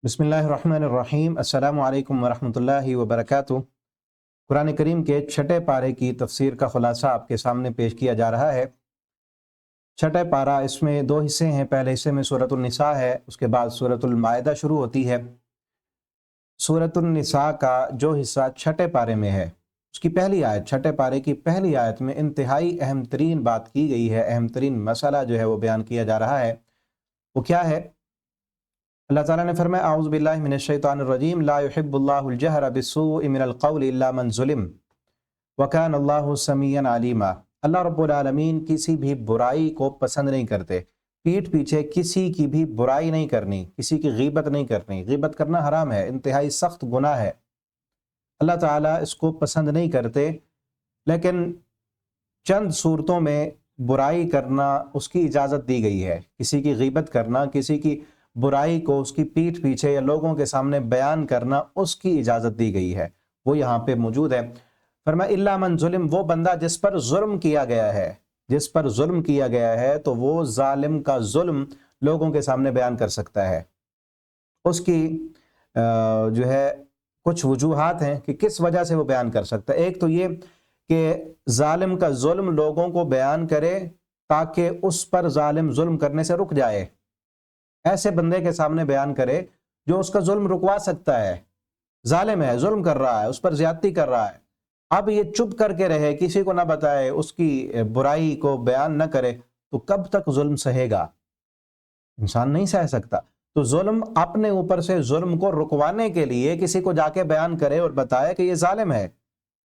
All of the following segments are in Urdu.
بسم اللہ الرحمن الرحیم۔ السلام علیکم ورحمۃ اللہ وبرکاتہ۔ قرآن کریم کے چھٹے پارے کی تفسیر کا خلاصہ آپ کے سامنے پیش کیا جا رہا ہے۔ چھٹے پارہ، اس میں دو حصے ہیں۔ پہلے حصے میں سورۃ النساء ہے، اس کے بعد سورۃ المائدہ شروع ہوتی ہے۔ سورۃ النساء کا جو حصہ چھٹے پارے میں ہے، اس کی پہلی آیت، چھٹے پارے کی پہلی آیت میں انتہائی اہم ترین بات کی گئی ہے، اہم ترین مسئلہ جو ہے وہ بیان کیا جا رہا ہے۔ وہ کیا ہے؟ اللہ تعالیٰ نے فرمایا اعوذ باللہ من الشیطان الرجیم لا يحب اللہ الجہر بالسوء من القول الا من ظلم وکان اللہ سمیعا علیما۔ اللہ رب العالمین کسی بھی برائی کو پسند نہیں کرتے، پیٹھ پیچھے کسی کی بھی برائی نہیں کرنی، کسی کی غیبت نہیں کرنی۔ غیبت کرنا حرام ہے، انتہائی سخت گناہ ہے، اللہ تعالیٰ اس کو پسند نہیں کرتے۔ لیکن چند صورتوں میں برائی کرنا اس کی اجازت دی گئی ہے، کسی کی غیبت کرنا، کسی کی برائی کو اس کی پیٹھ پیچھے یا لوگوں کے سامنے بیان کرنا، اس کی اجازت دی گئی ہے، وہ یہاں پہ موجود ہے۔ فرمایا الا من ظلم، وہ بندہ جس پر ظلم کیا گیا ہے، جس پر ظلم کیا گیا ہے تو وہ ظالم کا ظلم لوگوں کے سامنے بیان کر سکتا ہے۔ اس کی جو ہے کچھ وجوہات ہیں کہ کس وجہ سے وہ بیان کر سکتا ہے۔ ایک تو یہ کہ ظالم کا ظلم لوگوں کو بیان کرے تاکہ اس پر ظالم ظلم کرنے سے رک جائے، ایسے بندے کے سامنے بیان کرے جو اس کا ظلم رکوا سکتا ہے۔ ظالم ہے، ظلم کر رہا ہے، اس پر زیادتی کر رہا ہے، اب یہ چپ کر کے رہے، کسی کو نہ بتائے، اس کی برائی کو بیان نہ کرے، تو کب تک ظلم سہے گا؟ انسان نہیں سہ سکتا۔ تو ظلم، اپنے اوپر سے ظلم کو رکوانے کے لیے کسی کو جا کے بیان کرے اور بتائے کہ یہ ظالم ہے،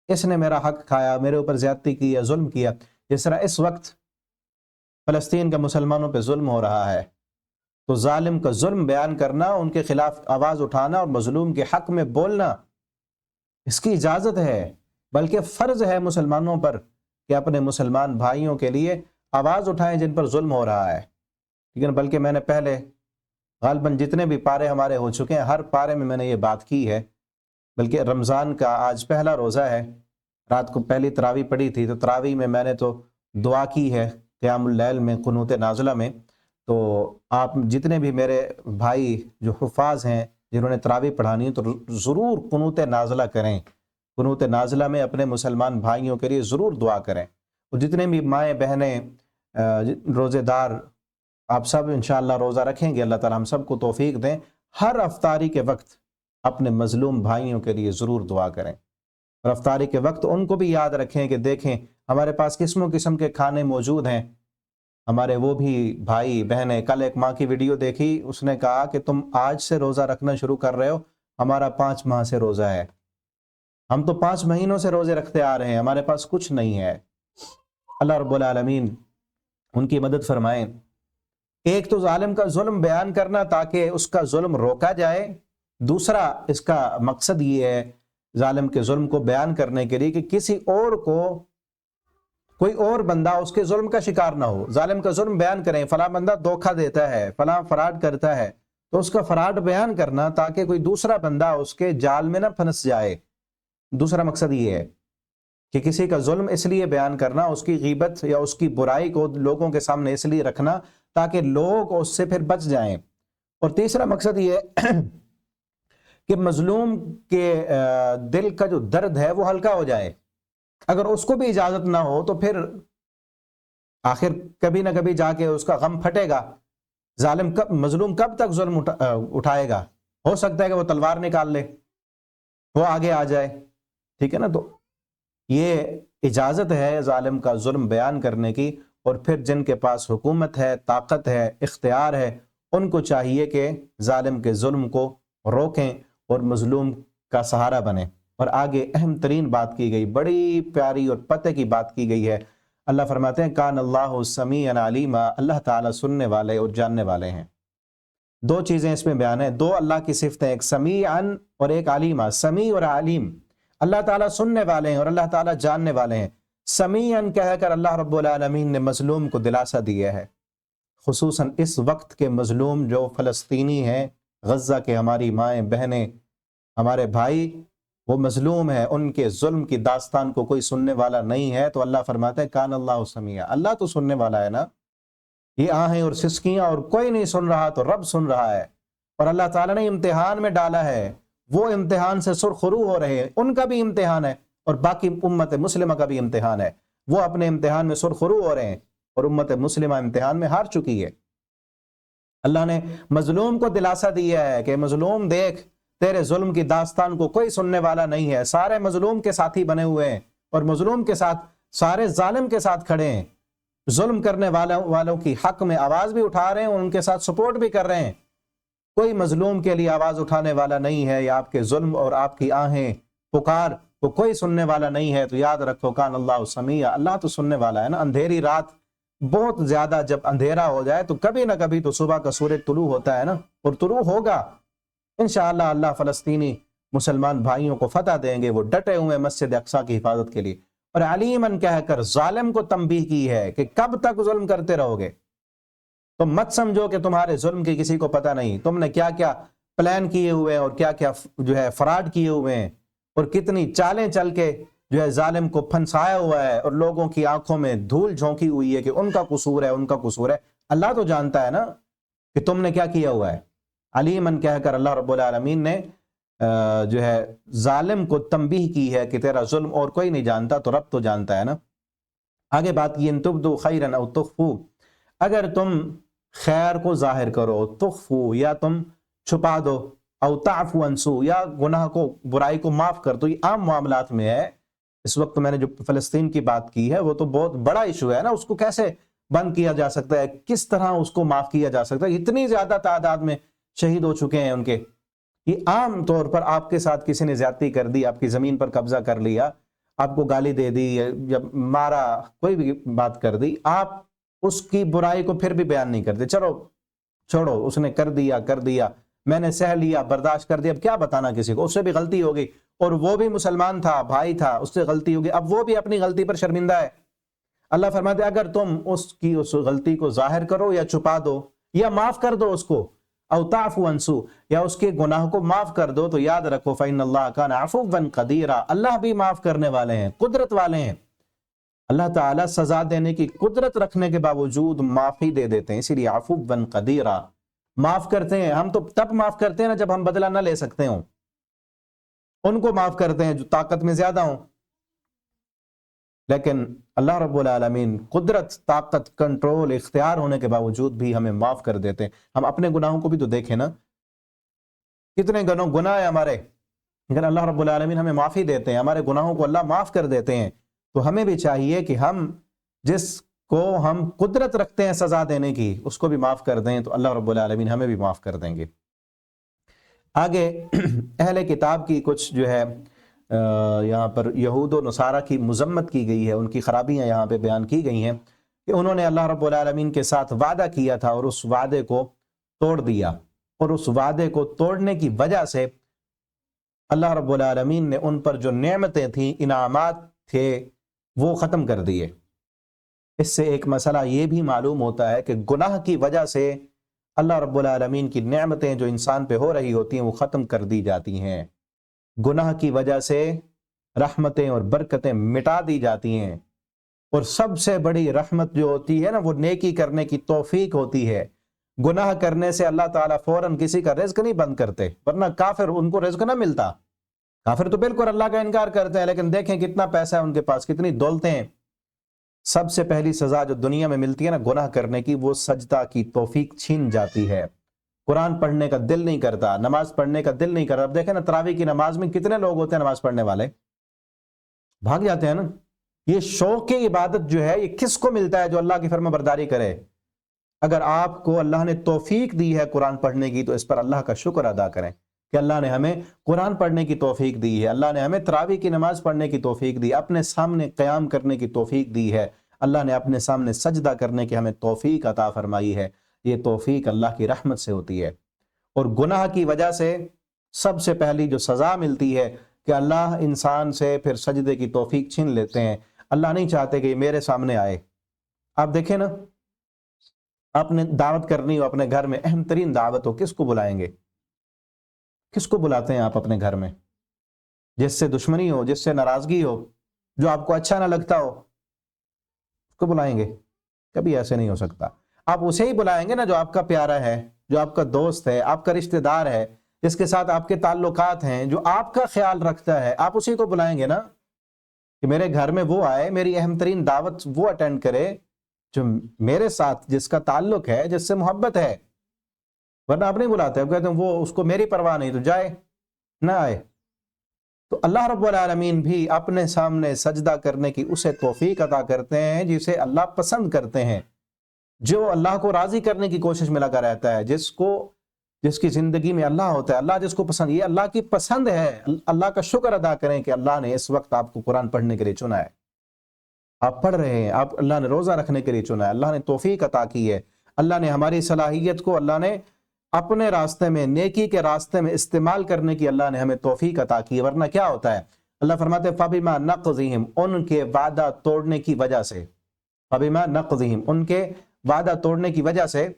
اس نے میرا حق کھایا، میرے اوپر زیادتی کی یا ظلم کیا۔ جس طرح اس وقت فلسطین کا مسلمانوں پہ ظلم ہو رہا ہے، تو ظالم کا ظلم بیان کرنا، ان کے خلاف آواز اٹھانا اور مظلوم کے حق میں بولنا، اس کی اجازت ہے، بلکہ فرض ہے مسلمانوں پر کہ اپنے مسلمان بھائیوں کے لیے آواز اٹھائیں جن پر ظلم ہو رہا ہے۔ لیکن بلکہ میں نے پہلے غالباً جتنے بھی پارے ہمارے ہو چکے ہیں، ہر پارے میں نے یہ بات کی ہے۔ بلکہ رمضان کا آج پہلا روزہ ہے، رات کو پہلی تراویح پڑھی تھی، تو تراویح میں میں نے تو دعا کی ہے قیام اللیل میں، قنوت نازلہ میں۔ تو آپ جتنے بھی میرے بھائی جو حفاظ ہیں، جنہوں نے تراویح پڑھانی ہے، تو ضرور قنوت نازلہ کریں، قنوت نازلہ میں اپنے مسلمان بھائیوں کے لیے ضرور دعا کریں۔ اور جتنے بھی مائیں بہنیں روزے دار، آپ سب انشاءاللہ روزہ رکھیں گے، اللہ تعالی ہم سب کو توفیق دیں، ہر افطاری کے وقت اپنے مظلوم بھائیوں کے لیے ضرور دعا کریں۔ اور افطاری کے وقت ان کو بھی یاد رکھیں کہ دیکھیں ہمارے پاس قسم قسم کے کھانے موجود ہیں، ہمارے وہ بھی بھائی بہنیں۔ کل ایک ماں کی ویڈیو دیکھی، اس نے کہا کہ تم آج سے روزہ رکھنا شروع کر رہے ہو، ہمارا 5 ماہ سے روزہ ہے، ہم تو 5 مہینوں سے روزے رکھتے آ رہے ہیں، ہمارے پاس کچھ نہیں ہے۔ اللہ رب العالمین ان کی مدد فرمائیں۔ ایک تو ظالم کا ظلم بیان کرنا تاکہ اس کا ظلم روکا جائے، دوسرا اس کا مقصد یہ ہے ظالم کے ظلم کو بیان کرنے کے لیے کہ کسی اور کو، کوئی اور بندہ اس کے ظلم کا شکار نہ ہو۔ ظالم کا ظلم بیان کریں، فلاں بندہ دھوکہ دیتا ہے، فلاں فراڈ کرتا ہے، تو اس کا فراڈ بیان کرنا تاکہ کوئی دوسرا بندہ اس کے جال میں نہ پھنس جائے۔ دوسرا مقصد یہ ہے کہ کسی کا ظلم اس لیے بیان کرنا، اس کی غیبت یا اس کی برائی کو لوگوں کے سامنے اس لیے رکھنا تاکہ لوگ اس سے پھر بچ جائیں۔ اور تیسرا مقصد یہ ہے کہ مظلوم کے دل کا جو درد ہے وہ ہلکا ہو جائے۔ اگر اس کو بھی اجازت نہ ہو تو پھر آخر کبھی نہ کبھی جا کے اس کا غم پھٹے گا۔ مظلوم کب تک ظلم اٹھائے گا؟ ہو سکتا ہے کہ وہ تلوار نکال لے، وہ آگے آ جائے، ٹھیک ہے نا؟ تو یہ اجازت ہے ظالم کا ظلم بیان کرنے کی، اور پھر جن کے پاس حکومت ہے، طاقت ہے، اختیار ہے، ان کو چاہیے کہ ظالم کے ظلم کو روکیں اور مظلوم کا سہارا بنیں۔ اور آگے اہم ترین بات کی گئی، بڑی پیاری اور پتہ کی بات کی گئی ہے۔ اللہ فرماتے ہیں کان اللہ سمیعا علیما، اللہ تعالیٰ سننے والے اور جاننے والے ہیں۔ دو چیزیں اس میں بیان ہیں، دو اللہ کی صفتیں، ایک سمیعاً اور ایک علیما۔ سمیع اور علیم، اللہ تعالیٰ سننے والے ہیں اور اللہ تعالیٰ جاننے والے ہیں۔ سمیعاً کہہ کر اللہ رب العالمین نے مظلوم کو دلاسا دیا ہے، خصوصاً اس وقت کے مظلوم جو فلسطینی ہیں، غزہ کے ہماری مائیں بہنیں، ہمارے بھائی، وہ مظلوم ہیں، ان کے ظلم کی داستان کو کوئی سننے والا نہیں ہے، تو اللہ فرماتا ہے کان اللہ سمیعا، اللہ تو سننے والا ہے نا۔ یہ آہیں اور سسکیاں اور کوئی نہیں سن رہا تو رب سن رہا ہے۔ اور اللہ تعالیٰ نے امتحان میں ڈالا ہے، وہ امتحان سے سرخرو ہو رہے ہیں، ان کا بھی امتحان ہے اور باقی امت مسلمہ کا بھی امتحان ہے، وہ اپنے امتحان میں سرخرو ہو رہے ہیں اور امت مسلمہ امتحان میں ہار چکی ہے۔ اللہ نے مظلوم کو دلاسا دیا ہے کہ مظلوم دیکھ، تیرے ظلم کی داستان کو کوئی سننے والا نہیں ہے، سارے مظلوم کے ساتھی بنے ہوئے ہیں اور مظلوم کے ساتھ سارے ظالم کے ساتھ کھڑے ہیں، ظلم کرنے والوں کی حق میں آواز بھی اٹھا رہے ہیں اور ان کے ساتھ سپورٹ بھی کر رہے ہیں۔ کوئی مظلوم کے لیے آواز اٹھانے والا نہیں ہے، یا آپ کے ظلم اور آپ کی آہیں پکار کو کوئی سننے والا نہیں ہے، تو یاد رکھو کان اللہ سمیع، اللہ تو سننے والا ہے نا۔ اندھیری رات بہت زیادہ جب اندھیرا ہو جائے تو کبھی نہ کبھی تو صبح کا سورج طلوع ہوتا ہے نا، اور طلوع ہوگا انشاءاللہ۔ اللہ فلسطینی مسلمان بھائیوں کو فتح دیں گے، وہ ڈٹے ہوئے مسجد اقصیٰ کی حفاظت کے لیے، اور علیمن کہہ کر ظالم کو تنبیہ کی ہے کہ کب تک ظلم کرتے رہو گے؟ تم مت سمجھو کہ تمہارے ظلم کی کسی کو پتہ نہیں، تم نے کیا کیا پلان کیے ہوئے ہیں اور کیا کیا فراڈ کیے ہوئے ہیں، اور کتنی چالیں چل کے ظالم کو پھنسایا ہوا ہے، اور لوگوں کی آنکھوں میں دھول جھونکی ہوئی ہے کہ ان کا قصور ہے، ان کا قصور ہے۔ اللہ تو جانتا ہے نا کہ تم نے کیا کیا ہوا ہے۔ علیمن کہہ کر اللہ رب العالمین نے ظالم کو تنبیہ کی ہے کہ تیرا ظلم اور کوئی نہیں جانتا تو رب تو جانتا ہے نا۔ آگے بات کی ان تبدو خیرا او تخفو، اگر تم خیر کو ظاہر کرو، تخفو یا تم چھپا دو، او تعفو انسو یا گناہ کو برائی کو معاف کر دو، یہ عام معاملات میں ہے۔ اس وقت میں نے جو فلسطین کی بات کی ہے وہ تو بہت بڑا ایشو ہے نا، اس کو کیسے بند کیا جا سکتا ہے، کس طرح اس کو معاف کیا جا سکتا ہے، اتنی زیادہ تعداد میں شہید ہو چکے ہیں ان کے۔ یہ عام طور پر آپ کے ساتھ کسی نے زیادتی کر دی، آپ کی زمین پر قبضہ کر لیا، آپ کو گالی دے دی یا مارا، کوئی بھی بات کر دی، آپ اس کی برائی کو پھر بھی بیان نہیں کرتے، چلو چھوڑو اس نے کر دیا، میں نے سہ لیا، برداشت کر دیا، اب کیا بتانا کسی کو، اس سے بھی غلطی ہو گئی اور وہ بھی مسلمان تھا، بھائی تھا، اس سے غلطی ہو گئی، اب وہ بھی اپنی غلطی پر شرمندہ ہے۔ اللہ فرماتے ہیں اگر تم اس غلطی کو ظاہر کرو یا چھپا دو یا معاف کر دو اس کو، او تعفو انسو یا اس کے گناہ کو معاف کر دو، تو یاد رکھو فإن اللہ کان عفوا قدیرا، اللہ بھی معاف کرنے والے ہیں، قدرت والے ہیں۔ اللہ تعالیٰ سزا دینے کی قدرت رکھنے کے باوجود معافی دے دیتے ہیں، اسی لیے عفوا قدیرا، معاف کرتے ہیں۔ ہم تو تب معاف کرتے ہیں نا جب ہم بدلہ نہ لے سکتے ہوں، ان کو معاف کرتے ہیں جو طاقت میں زیادہ ہوں، لیکن اللہ رب العالمین قدرت، طاقت، کنٹرول، اختیار ہونے کے باوجود بھی ہمیں معاف کر دیتے ہیں۔ ہم اپنے گناہوں کو بھی تو دیکھیں نا، کتنے گناہ ہیں ہمارے، لیکن اللہ رب العالمین ہمیں معافی دیتے ہیں، ہمارے گناہوں کو اللہ معاف کر دیتے ہیں۔ تو ہمیں بھی چاہیے کہ ہم جس کو ہم قدرت رکھتے ہیں سزا دینے کی، اس کو بھی معاف کر دیں، تو اللہ رب العالمین ہمیں بھی معاف کر دیں گے۔ آگے اہل کتاب کی کچھ یہاں پر یہود و نصارہ کی مذمت کی گئی ہے، ان کی خرابیاں یہاں پہ بیان کی گئی ہیں کہ انہوں نے اللہ رب العالمین کے ساتھ وعدہ کیا تھا اور اس وعدے کو توڑ دیا، اور اس وعدے کو توڑنے کی وجہ سے اللہ رب العالمین نے ان پر جو نعمتیں تھیں، انعامات تھے، وہ ختم کر دیے۔ اس سے ایک مسئلہ یہ بھی معلوم ہوتا ہے کہ گناہ کی وجہ سے اللہ رب العالمین کی نعمتیں جو انسان پہ ہو رہی ہوتی ہیں وہ ختم کر دی جاتی ہیں، گناہ کی وجہ سے رحمتیں اور برکتیں مٹا دی جاتی ہیں۔ اور سب سے بڑی رحمت جو ہوتی ہے نا، وہ نیکی کرنے کی توفیق ہوتی ہے۔ گناہ کرنے سے اللہ تعالیٰ فوراً کسی کا رزق نہیں بند کرتے، ورنہ کافر ان کو رزق نہ ملتا، کافر تو بالکل اللہ کا انکار کرتے ہیں، لیکن دیکھیں کتنا پیسہ ہے ان کے پاس، کتنی دولتیں ہیں۔ سب سے پہلی سزا جو دنیا میں ملتی ہے نا گناہ کرنے کی، وہ سجدہ کی توفیق چھین جاتی ہے، قرآن پڑھنے کا دل نہیں کرتا، نماز پڑھنے کا دل نہیں کرتا۔ اب دیکھیں نا تراویح کی نماز میں کتنے لوگ ہوتے ہیں نماز پڑھنے والے، بھاگ جاتے ہیں نا۔ یہ شوق کی عبادت جو ہے یہ کس کو ملتا ہے؟ جو اللہ کی فرما برداری کرے۔ اگر آپ کو اللہ نے توفیق دی ہے قرآن پڑھنے کی، تو اس پر اللہ کا شکر ادا کریں کہ اللہ نے ہمیں قرآن پڑھنے کی توفیق دی ہے، اللہ نے ہمیں تراویح کی نماز پڑھنے کی توفیق دی، اپنے سامنے قیام کرنے کی توفیق دی ہے، اللہ نے اپنے سامنے سجدہ کرنے کی ہمیں توفیق عطا فرمائی ہے۔ یہ توفیق اللہ کی رحمت سے ہوتی ہے۔ اور گناہ کی وجہ سے سب سے پہلی جو سزا ملتی ہے کہ اللہ انسان سے پھر سجدے کی توفیق چھین لیتے ہیں۔ اللہ نہیں چاہتے کہ یہ میرے سامنے آئے۔ آپ دیکھیں نا، آپ نے دعوت کرنی ہو اپنے گھر میں، اہم ترین دعوت ہو، کس کو بلائیں گے؟ کس کو بلاتے ہیں آپ اپنے گھر میں؟ جس سے دشمنی ہو، جس سے ناراضگی ہو، جو آپ کو اچھا نہ لگتا ہو، اس کو بلائیں گے؟ کبھی ایسے نہیں ہو سکتا۔ آپ اسے ہی بلائیں گے نا جو آپ کا پیارا ہے، جو آپ کا دوست ہے، آپ کا رشتہ دار ہے، جس کے ساتھ آپ کے تعلقات ہیں، جو آپ کا خیال رکھتا ہے، آپ اسی کو بلائیں گے نا کہ میرے گھر میں وہ آئے، میری اہم ترین دعوت وہ اٹینڈ کرے جو میرے ساتھ جس کا تعلق ہے، جس سے محبت ہے، ورنہ آپ نہیں بلاتے، آپ کہتے ہیں وہ اس کو میری پرواہ نہیں، تو جائے نہ آئے۔ تو اللہ رب العالمین بھی اپنے سامنے سجدہ کرنے کی اسے توفیق عطا کرتے ہیں جسے اللہ پسند کرتے ہیں، جو اللہ کو راضی کرنے کی کوشش میں لگا رہتا ہے، جس کی زندگی میں اللہ ہوتا ہے، اللہ جس کو پسند، یہ اللہ کی پسند ہے۔ اللہ کا شکر ادا کریں کہ اللہ نے اس وقت آپ کو قرآن پڑھنے کے لیے چنا ہے، آپ پڑھ رہے ہیں، آپ اللہ نے روزہ رکھنے کے لیے چنا ہے، اللہ نے توفیق عطا کی ہے، اللہ نے ہماری صلاحیت کو اللہ نے اپنے راستے میں، نیکی کے راستے میں استعمال کرنے کی اللہ نے ہمیں توفیق عطا کی ہے۔ ورنہ کیا ہوتا ہے، اللہ فرماتے ہیں فَبِمَا نَقْضِهِمْ، ان کے وعدہ توڑنے کی وجہ سے، فَبِمَا نَقْضِهِمْ، ان کے وعدہ توڑنے کی وجہ سے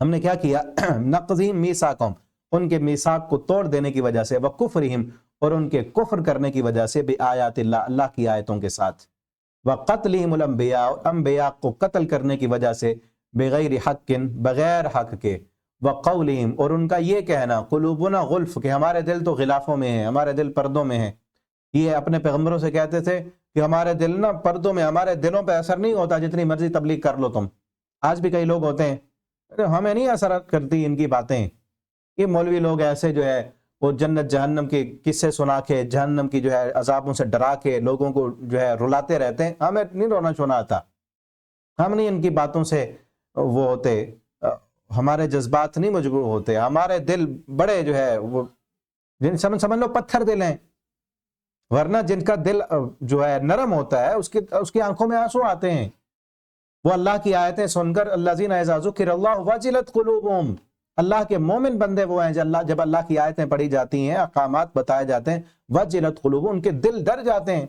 ہم نے کیا کیا، نَقْضِهِمْ مِيثَاقَهُمْ، ان کے میثاق کو توڑ دینے کی وجہ سے، وَكُفْرِهِمْ، اور ان کے کفر کرنے کی وجہ سے، بِآیاتِ اللہ، اللہ کی آیتوں کے ساتھ، وَقَتْلِهِمُ الْأَنْبِيَاءَ، اور انبیاء کو قتل کرنے کی وجہ سے، بغیر حق، بغیر حق کے، وَقَوْلِهِمْ، اور ان کا یہ کہنا، قلوبنا غلف، کہ ہمارے دل تو غلافوں میں ہیں، ہمارے دل پردوں میں ہیں۔ یہ اپنے پیغمبروں سے کہتے تھے کہ ہمارے دل نا پردوں میں، ہمارے دلوں پہ اثر نہیں ہوتا، جتنی مرضی تبلیغ کر لو تم۔ آج بھی کئی لوگ ہوتے ہیں، ہمیں نہیں اثر کرتی ان کی باتیں، یہ مولوی لوگ ایسے جو ہے وہ جنت جہنم کے قصے سنا کے، جہنم کی جو ہے عذابوں سے ڈرا کے لوگوں کو جو ہے رلاتے رہتے ہیں۔ ہمیں نہیں رونا چھونا آتا، ہم نہیں ان کی باتوں سے وہ ہوتے، ہمارے جذبات نہیں مجبور ہوتے، ہمارے دل بڑے جو ہے وہ سمجھ لو پتھر دل ہیں، ورنہ جن کا دل جو ہے نرم ہوتا ہے اس کی آنکھوں میں آنسو آتے ہیں۔ وہ اللہ کی آیتیں سن کر، الذین اذا ذکر اللہ وجلت قلوبہم، اللہ کے مومن بندے وہ ہیں جب اللہ کی آیتیں پڑھی جاتی ہیں، احکامات بتائے جاتے ہیں، وجلت قلوبہم، ان کے دل ڈر جاتے ہیں۔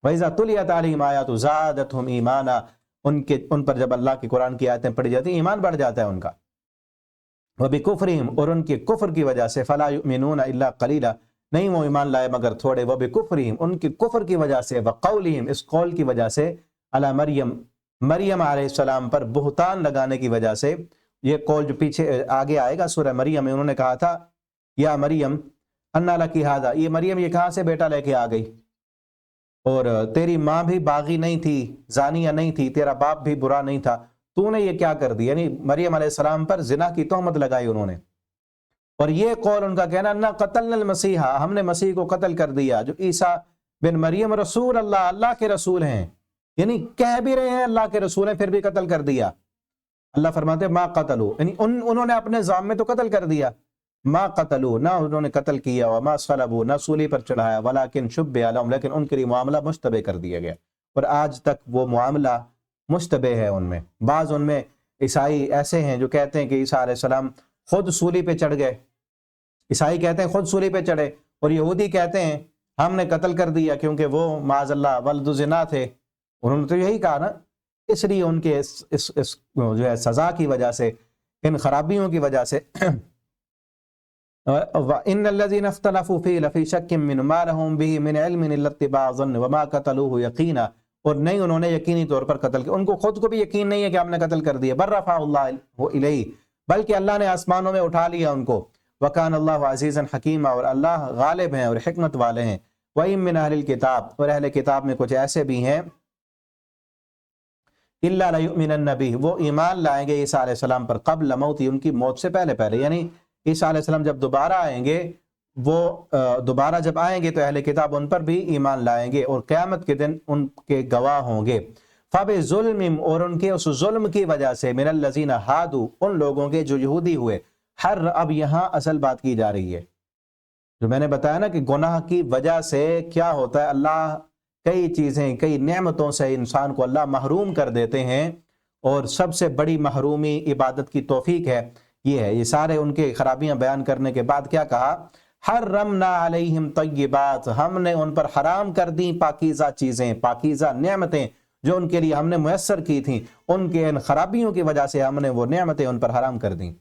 وَإِذَا تُلِيَتْ عَلَيْهِمْ آیَاتُ زَادَتْهُمْ ایمانا، ان پر جب اللہ کی قرآن کی آیتیں پڑھی جاتی ہیں ایمان بڑھ جاتا ہے ان کا۔ وَبِكُفْرِهِمْ، اور ان کے کفر کی وجہ سے، فَلَا يُؤْمِنُونَ إِلَّا قَلِيلًا، نہیں وہ ایمان لائے مگر تھوڑے، وَبِكُفْرِهِمْ، ان کے کفر کی وجہ سے، وَقَوْلِهِمْ، اس قول کی وجہ سے، علی مریم علیہ السلام پر بہتان لگانے کی وجہ سے۔ یہ قول جو پیچھے آگے آئے گا سورہ مریم میں، انہوں نے کہا تھا یا مریم انا لکی ھذا، یہ مریم یہ کہاں سے بیٹا لے کے آ گئی، اور تیری ماں بھی باغی نہیں تھی، زانیہ نہیں تھی، تیرا باپ بھی برا نہیں تھا، تو نے یہ کیا کر دی، یعنی مریم علیہ السلام پر زنا کی تہمت لگائی انہوں نے۔ اور یہ قول ان کا کہنا، نہ قتلنا المسیح، ہم نے مسیح کو قتل کر دیا، جو عیسیٰ بن مریم رسول اللہ، اللہ کے رسول ہیں، یعنی کہہ بھی رہے ہیں اللہ کے رسول ہیں، پھر بھی قتل کر دیا۔ اللہ فرماتے ہیں ما قتلوا، یعنی انہوں نے اپنے ذام میں تو قتل کر دیا، ما قتلوا، نہ انہوں نے قتل کیا، وما صلبوا، نہ سولی پر چڑھایا، ولکن شبہ لہم، لیکن ان کے لیے معاملہ مشتبہ کر دیا گیا، اور آج تک وہ معاملہ مشتبہ ہے ان میں۔ بعض ان میں عیسائی ایسے ہیں جو کہتے ہیں کہ عیسیٰ علیہ السلام خود سولی پہ چڑھ گئے، عیسائی کہتے ہیں خود سولی پہ چڑھے، اور یہودی کہتے ہیں ہم نے قتل کر دیا کیونکہ وہ معاذ اللہ ولد زنا تھے۔ انہوں نے تو یہی کہا نا، اس لیے ان کے اس جو ہے سزا کی وجہ سے، ان خرابیوں کی وجہ سے، وَإِنَّ الَّذِينَ اخْتَلَفُوا فِيهِ لَفِي شَكٍّ مِّنْهُ مَا لَهُم بِهِ مِنْ عِلْمٍ إِلَّا اتِّبَاعَ الظَّنِّ وَمَا قَتَلُوهُ يَقِينًا، اور نہیں انہوں نے یقینی طور پر قتل کیا، ان کو خود کو بھی یقین نہیں ہے کہ ہم نے قتل کر دیا، بل رفعہ اللہ الیہ، بلکہ اللہ نے آسمانوں میں اٹھا لیا ان کو، وَكَانَ اللَّهُ عَزِيزًا حَكِيمًا، اور اللہ غالب ہیں اور حکمت والے ہیں، وَإِن مِّنْ أَهْلِ الْكِتَابِ، اور اہل کتاب میں کچھ ایسے بھی ہیں، إِلَّا لَيُؤْمِنَنَّ بِهِ، وہ ایمان لائیں گے عیسیٰ علیہ السلام پر، قبل موتی، ان کی موت سے پہلے پہلے، یعنی عیسیٰ علیہ السلام جب دوبارہ آئیں گے، وہ دوبارہ جب آئیں گے تو اہل کتاب ان پر بھی ایمان لائیں گے، اور قیامت کے دن ان کے گواہ ہوں گے۔ فَبِظُلْمٍ، اور ان کے اس ظلم کی وجہ سے، مِنَ الَّذِينَ هَادُوا، ان لوگوں کے جو یہودی ہوئے، اب یہاں اصل بات کی جا رہی ہے، جو میں نے بتایا نا کہ گناہ کی وجہ سے کیا ہوتا ہے، اللہ کئی چیزیں، کئی نعمتوں سے انسان کو اللہ محروم کر دیتے ہیں، اور سب سے بڑی محرومی عبادت کی توفیق ہے، یہ ہے۔ یہ سارے ان کے خرابیاں بیان کرنے کے بعد کیا کہا، حرمنا علیہم طیبات، ہم نے ان پر حرام کر دی پاکیزہ چیزیں، پاکیزہ نعمتیں جو ان کے لیے ہم نے میسر کی تھیں، ان کے ان خرابیوں کی وجہ سے ہم نے وہ نعمتیں ان پر حرام کر دیں۔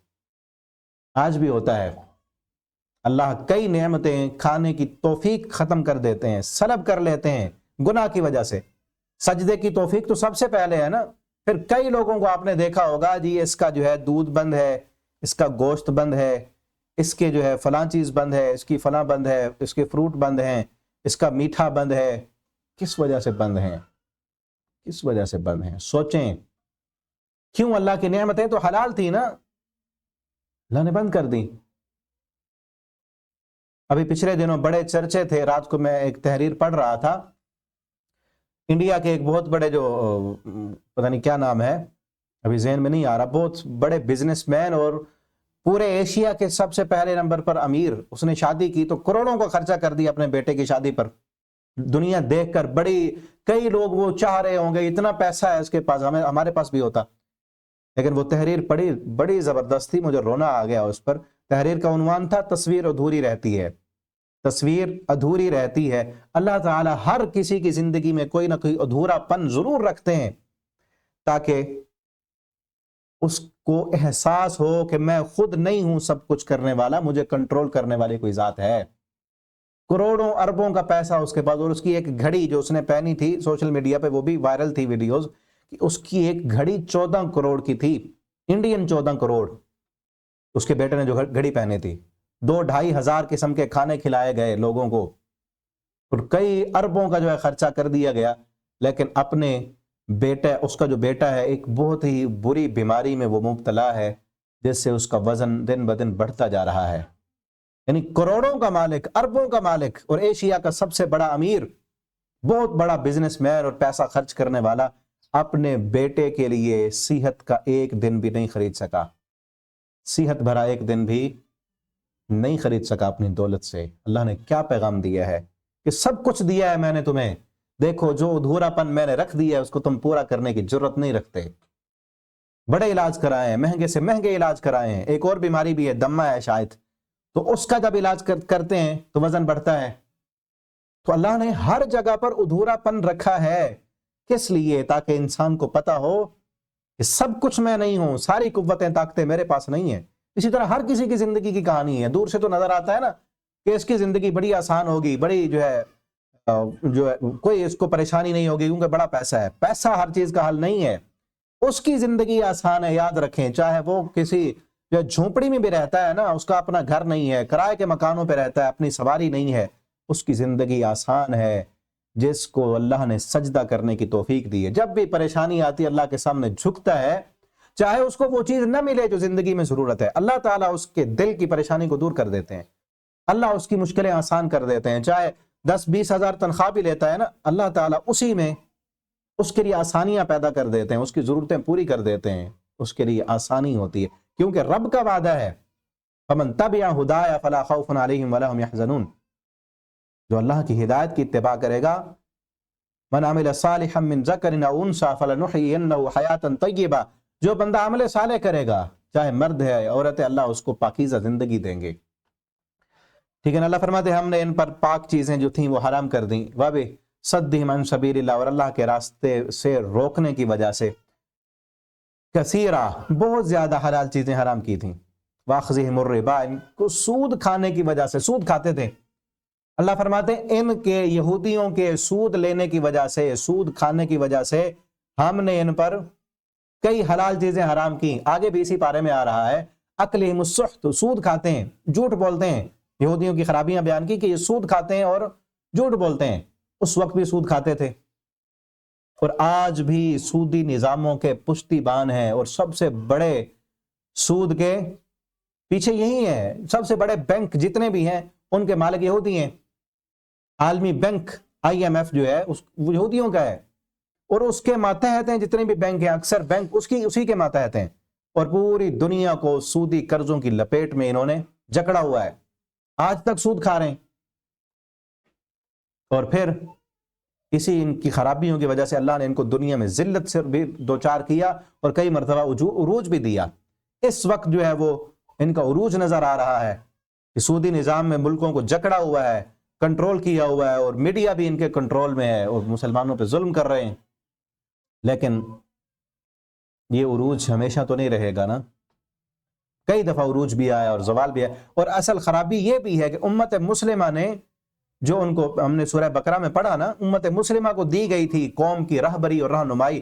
آج بھی ہوتا ہے، اللہ کئی نعمتیں کھانے کی توفیق ختم کر دیتے ہیں، سلب کر لیتے ہیں گناہ کی وجہ سے۔ سجدے کی توفیق تو سب سے پہلے ہے نا، پھر کئی لوگوں کو آپ نے دیکھا ہوگا جی اس کا جو ہے دودھ بند ہے، اس کا گوشت بند ہے، اس کے جو ہے فلاں چیز بند ہے، اس کی فلاں بند ہے، اس کے فروٹ بند ہیں، اس کا میٹھا بند ہے۔ کس وجہ سے بند ہیں؟ کس وجہ سے بند ہیں؟ سوچیں، کیوں؟ اللہ کی نعمتیں تو حلال تھی نا، اللہ نے بند کر دی۔ ابھی پچھلے دنوں بڑے چرچے تھے، رات کو میں ایک تحریر پڑھ رہا تھا، انڈیا کے ایک بہت بڑے جو پتہ نہیں کیا نام ہے، ابھی ذہن میں نہیں آ رہا، بہت بڑے بزنس مین اور پورے ایشیا کے سب سے پہلے نمبر پر امیر، اس نے شادی کی تو کروڑوں کا خرچہ کر دیا اپنے بیٹے کی شادی پر۔ دنیا دیکھ کر بڑی، کئی لوگ وہ چاہ رہے ہوں گے اتنا پیسہ ہے اس کے پاس، ہمارے پاس بھی ہوتا۔ لیکن وہ تحریر پڑھی، بڑی زبردست تھی، مجھے رونا آ گیا اس پر۔ تحریر کا عنوان تھا تصویر ادھوری رہتی ہے، تصویر ادھوری رہتی ہے۔ اللہ تعالی ہر کسی کی زندگی میں کوئی نہ کوئی ادھورا پن ضرور رکھتے ہیں تاکہ اس کو احساس ہو کہ میں خود نہیں ہوں سب کچھ کرنے والا، مجھے کنٹرول کرنے والی کوئی ذات ہے۔ کروڑوں اربوں کا پیسہ اس کے پاس، اور اس کی ایک گھڑی جو اس نے پہنی تھی سوشل میڈیا پہ، وہ بھی وائرل تھی ویڈیوز، کہ اس کی ایک گھڑی 14 کروڑ کی تھی، انڈین 14 کروڑ۔ اس کے بیٹے نے جو گھڑی پہنی تھی، 2-2.5 ہزار قسم کے کھانے کھلائے گئے لوگوں کو، اور کئی اربوں کا جو ہے خرچہ کر دیا گیا۔ لیکن اپنے بیٹا، اس کا جو بیٹا ہے ایک بہت ہی بری بیماری میں وہ مبتلا ہے، جس سے اس کا وزن دن بدن بڑھتا جا رہا ہے۔ یعنی کروڑوں کا مالک، اربوں کا مالک، اور ایشیا کا سب سے بڑا امیر، بہت بڑا بزنس مین اور پیسہ خرچ کرنے والا، اپنے بیٹے کے لیے صحت کا ایک دن بھی نہیں خرید سکا، صحت بھرا ایک دن بھی نہیں خرید سکا اپنی دولت سے۔ اللہ نے کیا پیغام دیا ہے کہ سب کچھ دیا ہے میں نے تمہیں، دیکھو جو ادھورا پن میں نے رکھ دیا ہے اس کو تم پورا کرنے کی جرت نہیں رکھتے۔ بڑے علاج کرائے ہیں، مہنگے سے مہنگے علاج کرائے ہیں، ایک اور بیماری بھی ہے، دمہ ہے شاید، تو اس کا جب علاج کرتے ہیں تو وزن بڑھتا ہے۔ تو اللہ نے ہر جگہ پر ادھورا پن رکھا ہے، کس لیے؟ تاکہ انسان کو پتا ہو کہ سب کچھ میں نہیں ہوں، ساری قوتیں طاقتیں میرے پاس نہیں ہیں۔ اسی طرح ہر کسی کی زندگی کی کہانی ہے، دور سے تو نظر آتا ہے نا کہ اس کی زندگی بڑی آسان ہوگی، بڑی جو ہے کوئی اس کو پریشانی نہیں ہوگی کیونکہ بڑا پیسہ ہے۔ پیسہ ہر چیز کا حل نہیں ہے، اس کی زندگی آسان ہے، یاد رکھیں، چاہے وہ کسی جو جھونپڑی میں بھی رہتا ہے نا، اس کا اپنا گھر نہیں ہے، کرائے کے مکانوں پہ رہتا ہے، اپنی سواری نہیں ہے، اس کی زندگی آسان ہے، جس کو اللہ نے سجدہ کرنے کی توفیق دی ہے۔ جب بھی پریشانی آتی ہے اللہ کے سامنے جھکتا ہے، چاہے اس کو وہ چیز نہ ملے جو زندگی میں ضرورت ہے، اللہ تعالیٰ اس کے دل کی پریشانی کو دور کر دیتے ہیں، اللہ اس کی مشکلیں آسان کر دیتے ہیں۔ چاہے 10-20 ہزار تنخواہ بھی لیتا ہے نا، اللہ تعالیٰ اسی میں اس کے لیے آسانیاں پیدا کر دیتے ہیں، اس کی ضرورتیں پوری کر دیتے ہیں، اس کے لیے آسانی ہوتی ہے، کیونکہ رب کا وعدہ ہے فَمَن تَبِعَ هُدَايَ فَلَا خَوْفٌ عَلَيْهِمْ وَلَا هُمْ يَحْزَنُونَ، جو اللہ کی ہدایت کی اتباع کرے گا، من عمل صالحا من ذکر او انثى فلنحيينه حیاتا طیبہ، جو بندہ عمل صالح کرے گا، چاہے مرد ہے عورت ہے، اللہ اس کو پاکیزہ زندگی دیں گے۔ ٹھیک ہے نا؟ اللہ فرماتے ہیں ہم نے ان پر پاک چیزیں جو تھیں وہ حرام کر دیں، وَبِصَدِّهِمْ عَنْ سَبِيلِ اللَّهِ، اور اللہ کے راستے سے روکنے کی وجہ سے، کثیرہ، بہت زیادہ حلال چیزیں حرام کی تھیں، وَأَخْذِهِمُ الرِّبَا، ان کو سود کھانے کی وجہ سے، سود کھاتے تھے۔ اللہ فرماتے ہیں ان کے یہودیوں کے سود لینے کی وجہ سے، سود کھانے کی وجہ سے ہم نے ان پر کئی حلال چیزیں حرام کی۔ آگے بھی اسی پارے میں آ رہا ہے، اکلہم السحت، سود کھاتے ہیں، جھوٹ بولتے ہیں۔ یہودیوں کی خرابیاں بیان کی کہ یہ سود کھاتے ہیں اور جھوٹ بولتے ہیں، اس وقت بھی سود کھاتے تھے، اور آج بھی سودی نظاموں کے پشتی بان ہیں، اور سب سے بڑے سود کے پیچھے یہی ہے، سب سے بڑے بینک جتنے بھی ہیں ان کے مالک یہودی ہیں۔ عالمی بینک IMF جو ہے وہ یہودیوں کا ہے، اور اس کے ماتحت ہیں جتنے بھی بینک ہیں، اکثر بینک اسی کے ماتحت ہیں، اور پوری دنیا کو سودی قرضوں کی لپیٹ میں انہوں نے جکڑا ہوا ہے، آج تک سود کھا رہے ہیں۔ اور پھر اسی ان کی خرابیوں کی وجہ سے اللہ نے ان کو دنیا میں ذلت سے بھی دوچار کیا اور کئی مرتبہ عروج بھی دیا۔ اس وقت جو ہے وہ ان کا عروج نظر آ رہا ہے کہ سودی نظام میں ملکوں کو جکڑا ہوا ہے، کنٹرول کیا ہوا ہے، اور میڈیا بھی ان کے کنٹرول میں ہے، اور مسلمانوں پہ ظلم کر رہے ہیں۔ لیکن یہ عروج ہمیشہ تو نہیں رہے گا نا، کئی دفعہ عروج بھی آیا اور زوال بھی آیا۔ اور اصل خرابی یہ بھی ہے کہ امت مسلمہ نے، جو ان کو ہم نے سورہ بقرہ میں پڑھا نا، امت مسلمہ کو دی گئی تھی قوم کی رہبری اور رہنمائی،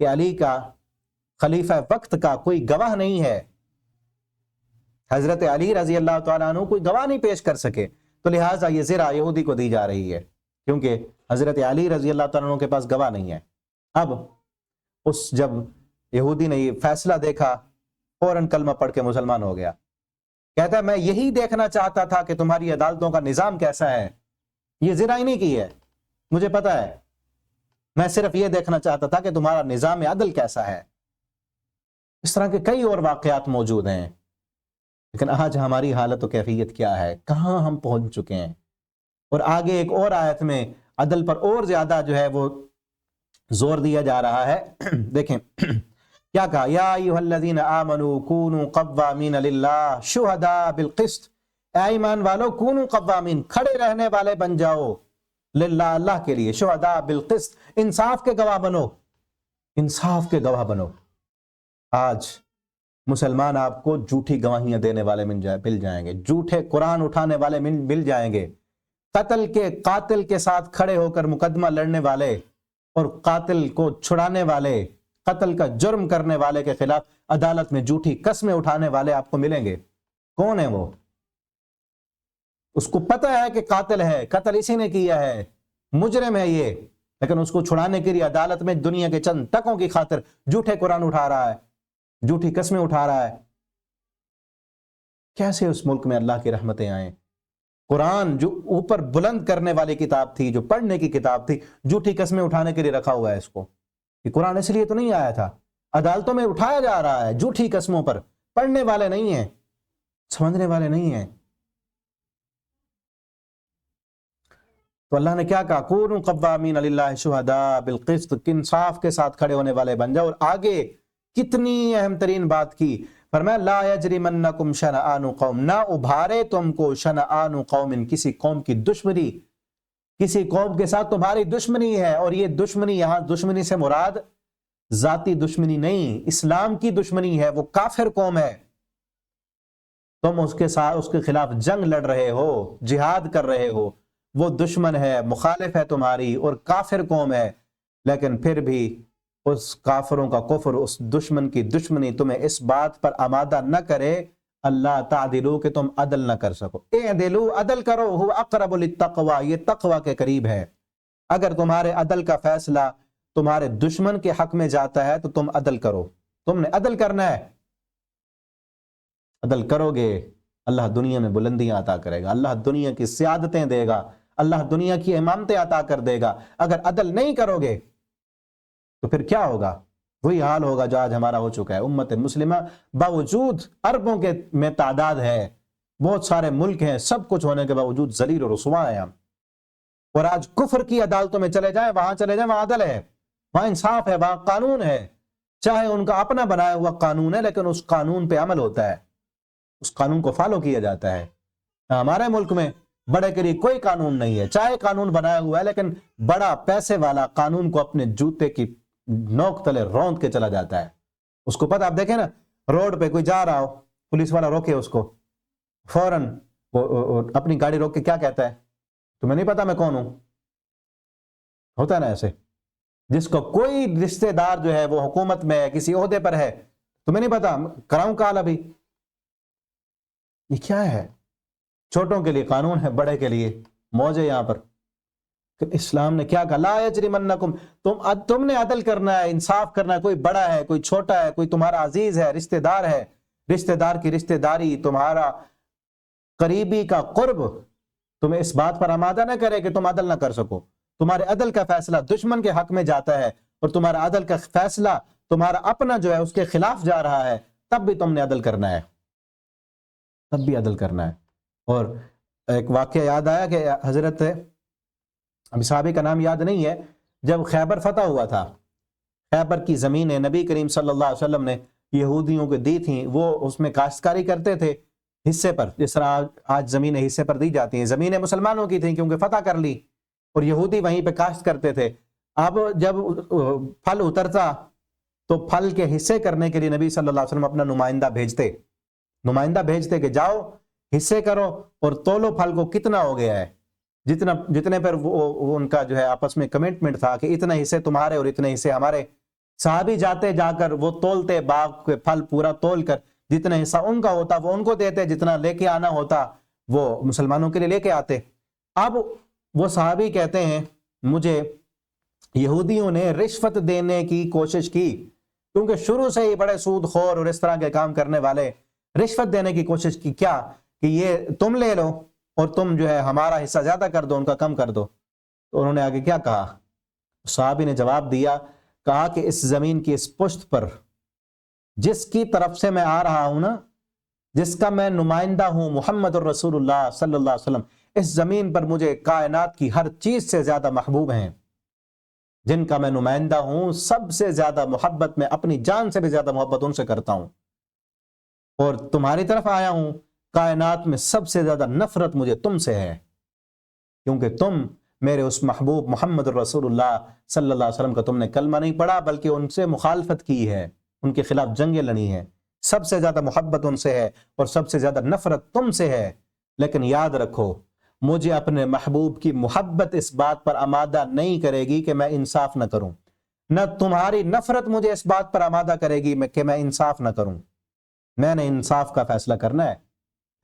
کہ علی کا خلیفہ وقت کا کوئی گواہ نہیں ہے، حضرت علی رضی اللہ تعالیٰ عنہ کوئی گواہ نہیں پیش کر سکے، تو لہٰذا یہ زرہ یہودی کو دی جا رہی ہے، کیونکہ حضرت علی رضی اللہ تعالیٰ عنہ کے پاس گواہ نہیں ہے۔ اب جب یہودی نے یہ فیصلہ دیکھا، فوراً کلمہ پڑھ کے مسلمان ہو گیا، کہتا ہے میں یہی دیکھنا چاہتا تھا کہ تمہاری عدالتوں کا نظام کیسا ہے، یہ زرہ ہی نہیں کی ہے، مجھے پتا ہے، میں صرف یہ دیکھنا چاہتا تھا کہ تمہارا نظام عدل کیسا ہے۔ اس طرح کے کئی اور واقعات موجود ہیں، لیکن آج ہماری حالت و کیفیت کیا ہے، کہاں ہم پہنچ چکے ہیں۔ اور آگے ایک اور آیت میں عدل پر اور زیادہ جو ہے وہ زور دیا جا رہا ہے۔ دیکھیں کیا کہا، یا ایھا الذین آمنوا کونوا قوامین للہ شہداء بالقسط، اے ایمان والو کونوا قوامین، کھڑے رہنے والے بن جاؤ، للہ اللہ کے لیے، شہداء بالقسط، انصاف کے گواہ بنو، انصاف کے گواہ بنو۔ آج مسلمان آپ کو جھوٹی گواہیاں دینے والے مل جائیں گے، جھوٹے قرآن اٹھانے والے مل جائیں گے، قاتل کے ساتھ کھڑے ہو کر مقدمہ لڑنے والے اور قاتل کو چھڑانے والے، قتل کا جرم کرنے والے کے خلاف عدالت میں جھوٹی قسمیں اٹھانے والے آپ کو ملیں گے۔ کون ہے وہ؟ اس کو پتہ ہے کہ قاتل ہے، قتل اسی نے کیا ہے، مجرم ہے یہ، لیکن اس کو چھڑانے کے لیے عدالت میں دنیا کے چند ٹکوں کی خاطر جھوٹے قرآن اٹھا رہا ہے، جھوٹی قسمیں اٹھا رہا ہے۔ کیسے اس ملک میں اللہ کی رحمتیں آئیں؟ قرآن جو اوپر بلند کرنے والی کتاب تھی، جو پڑھنے کی کتاب تھی، جھوٹی قسمیں اٹھانے کے لیے رکھا ہوا ہے اس کو۔ یہ قرآن اس لیے تو نہیں آیا تھا، عدالتوں میں اٹھایا جا رہا ہے جھوٹی قسموں پر، پڑھنے والے نہیں ہیں، سمجھنے والے نہیں ہیں۔ تو اللہ نے کیا کہا، کونوا قوامین للہ شہداء بالقسط، انصاف کے ساتھ کھڑے ہونے والے بن جاؤ۔ اور آگے کتنی اہم ترین بات کی، فرمایا لا یجرمنکم شنآن قوم، نہ ابھارے تم کو شنآن قوم، کسی قوم کی دشمنی، کسی قوم کے ساتھ تمہاری دشمنی ہے۔ اور یہ دشمنی، یہاں دشمنی سے مراد ذاتی دشمنی نہیں، اسلام کی دشمنی ہے، وہ کافر قوم ہے، تم اس کے ساتھ اس کے خلاف جنگ لڑ رہے ہو، جہاد کر رہے ہو، وہ دشمن ہے، مخالف ہے تمہاری اور کافر قوم ہے، لیکن پھر بھی اس کافروں کا کفر، اس دشمن کی دشمنی تمہیں اس بات پر آمادہ نہ کرے اللہ تعدلو کہ تم عدل نہ کر سکو۔ اعدلو، عدل کرو، هو اقرب للتقوی، یہ تقوی کے قریب ہے۔ اگر تمہارے عدل کا فیصلہ تمہارے دشمن کے حق میں جاتا ہے تو تم عدل کرو، تم نے عدل کرنا ہے، عدل کرو گے اللہ دنیا میں بلندیاں عطا کرے گا، اللہ دنیا کی سیادتیں دے گا، اللہ دنیا کی امامتیں عطا کر دے گا۔ اگر عدل نہیں کرو گے تو پھر کیا ہوگا؟ وہی حال ہوگا جو آج ہمارا ہو چکا ہے۔ امت مسلمہ باوجود اربوں کے میں تعداد ہے، بہت سارے ملک ہیں، سب کچھ ہونے کے باوجود ذلیل و رسوا ہیں ہم۔ اور آج کفر کی عدالتوں میں چلے جائیں، وہاں چلے جائیں، وہاں عدل ہے، وہاں انصاف ہے، وہاں قانون ہے، چاہے ان کا اپنا بنایا ہوا قانون ہے لیکن اس قانون پہ عمل ہوتا ہے، اس قانون کو فالو کیا جاتا ہے۔ ہمارے ملک میں بڑے کے لیے کوئی قانون نہیں ہے، چاہے قانون بنایا ہوا ہے لیکن بڑا پیسے والا قانون کو اپنے جوتے کی نوک تلے روند کے چلا جاتا ہے۔ اس کو پتہ، آپ دیکھیں نا روڈ پہ کوئی جا رہا ہو، پولیس والا روکے اس کو، فوراً وہ اپنی گاڑی روک کے کیا کہتا ہے، تمہیں نہیں پتا میں کون ہوں؟ ہوتا ہے نا ایسے، جس کو کوئی رشتہ دار جو ہے وہ حکومت میں ہے، کسی عہدے پر ہے، تمہیں نہیں پتا، کراؤں کال ابھی۔ یہ کیا ہے؟ چھوٹوں کے لیے قانون ہے، بڑے کے لیے موج ہے یہاں پر۔ اسلام نے کیا کہا، لا یجرمنکم، تم نے عدل کرنا ہے، انصاف کرنا ہے، کوئی بڑا ہے، کوئی چھوٹا ہے، کوئی تمہارا عزیز ہے، رشتہ دار ہے، رشتہ دار کی رشتہ داری، تمہارا قریبی کا قرب تمہیں اس بات پر آمادہ نہ کرے کہ تم عدل نہ کر سکو۔ تمہارے عدل کا فیصلہ دشمن کے حق میں جاتا ہے اور تمہارا عدل کا فیصلہ تمہارا اپنا جو ہے اس کے خلاف جا رہا ہے، تب بھی تم نے عدل کرنا ہے، تب بھی عدل کرنا ہے۔ اور ایک واقعہ یاد آیا کہ حضرت، ابھی صحابی کا نام یاد نہیں ہے، جب خیبر فتح ہوا تھا، خیبر کی زمینیں نبی کریم صلی اللہ علیہ وسلم نے یہودیوں کو دی تھیں، وہ اس میں کاشتکاری کرتے تھے حصے پر، جس طرح آج زمینیں حصے پر دی جاتی ہیں، زمینیں مسلمانوں کی تھیں کیونکہ فتح کر لی، اور یہودی وہیں پہ کاشت کرتے تھے۔ اب جب پھل اترتا تو پھل کے حصے کرنے کے لیے نبی صلی اللہ علیہ وسلم اپنا نمائندہ بھیجتے کہ جاؤ حصے کرو اور تولو پھل کو کتنا ہو گیا ہے، جتنے پر وہ ان کا جو ہے آپس میں کمٹمنٹ تھا کہ اتنے حصے تمہارے اور اتنے حصے ہمارے، صحابی جاتے جا کر وہ تولتے باغ کے پھل پورا تول کر جتنا حصہ ان کا ہوتا وہ ان کو دیتے، جتنا لے کے آنا ہوتا وہ مسلمانوں کے لیے لے کے آتے۔ اب وہ صحابی کہتے ہیں مجھے یہودیوں نے رشوت دینے کی کوشش کی، کیونکہ شروع سے ہی بڑے سود خور اور اس طرح کے کام کرنے والے رشوت دینے کی کوشش کی، کیا کہ یہ تم لے لو اور تم جو ہے ہمارا حصہ زیادہ کر دو، ان کا کم کر دو۔ تو انہوں نے آگے کیا کہا؟ صحابی نے جواب دیا، کہا کہ اس زمین کی اس پشت پر جس کی طرف سے میں آ رہا ہوں نا، جس کا میں نمائندہ ہوں، محمد الرسول اللہ صلی اللہ علیہ وسلم، اس زمین پر مجھے کائنات کی ہر چیز سے زیادہ محبوب ہیں، جن کا میں نمائندہ ہوں سب سے زیادہ محبت میں اپنی جان سے بھی زیادہ محبت ان سے کرتا ہوں، اور تمہاری طرف آیا ہوں، کائنات میں سب سے زیادہ نفرت مجھے تم سے ہے، کیونکہ تم میرے اس محبوب محمد الرسول اللہ صلی اللہ علیہ وسلم کا تم نے کلمہ نہیں پڑھا بلکہ ان سے مخالفت کی ہے، ان کے خلاف جنگیں لڑی ہیں، سب سے زیادہ محبت ان سے ہے اور سب سے زیادہ نفرت تم سے ہے۔ لیکن یاد رکھو، مجھے اپنے محبوب کی محبت اس بات پر آمادہ نہیں کرے گی کہ میں انصاف نہ کروں، نہ تمہاری نفرت مجھے اس بات پر آمادہ کرے گی کہ میں انصاف نہ کروں۔ میں نے انصاف کا فیصلہ کرنا ہے،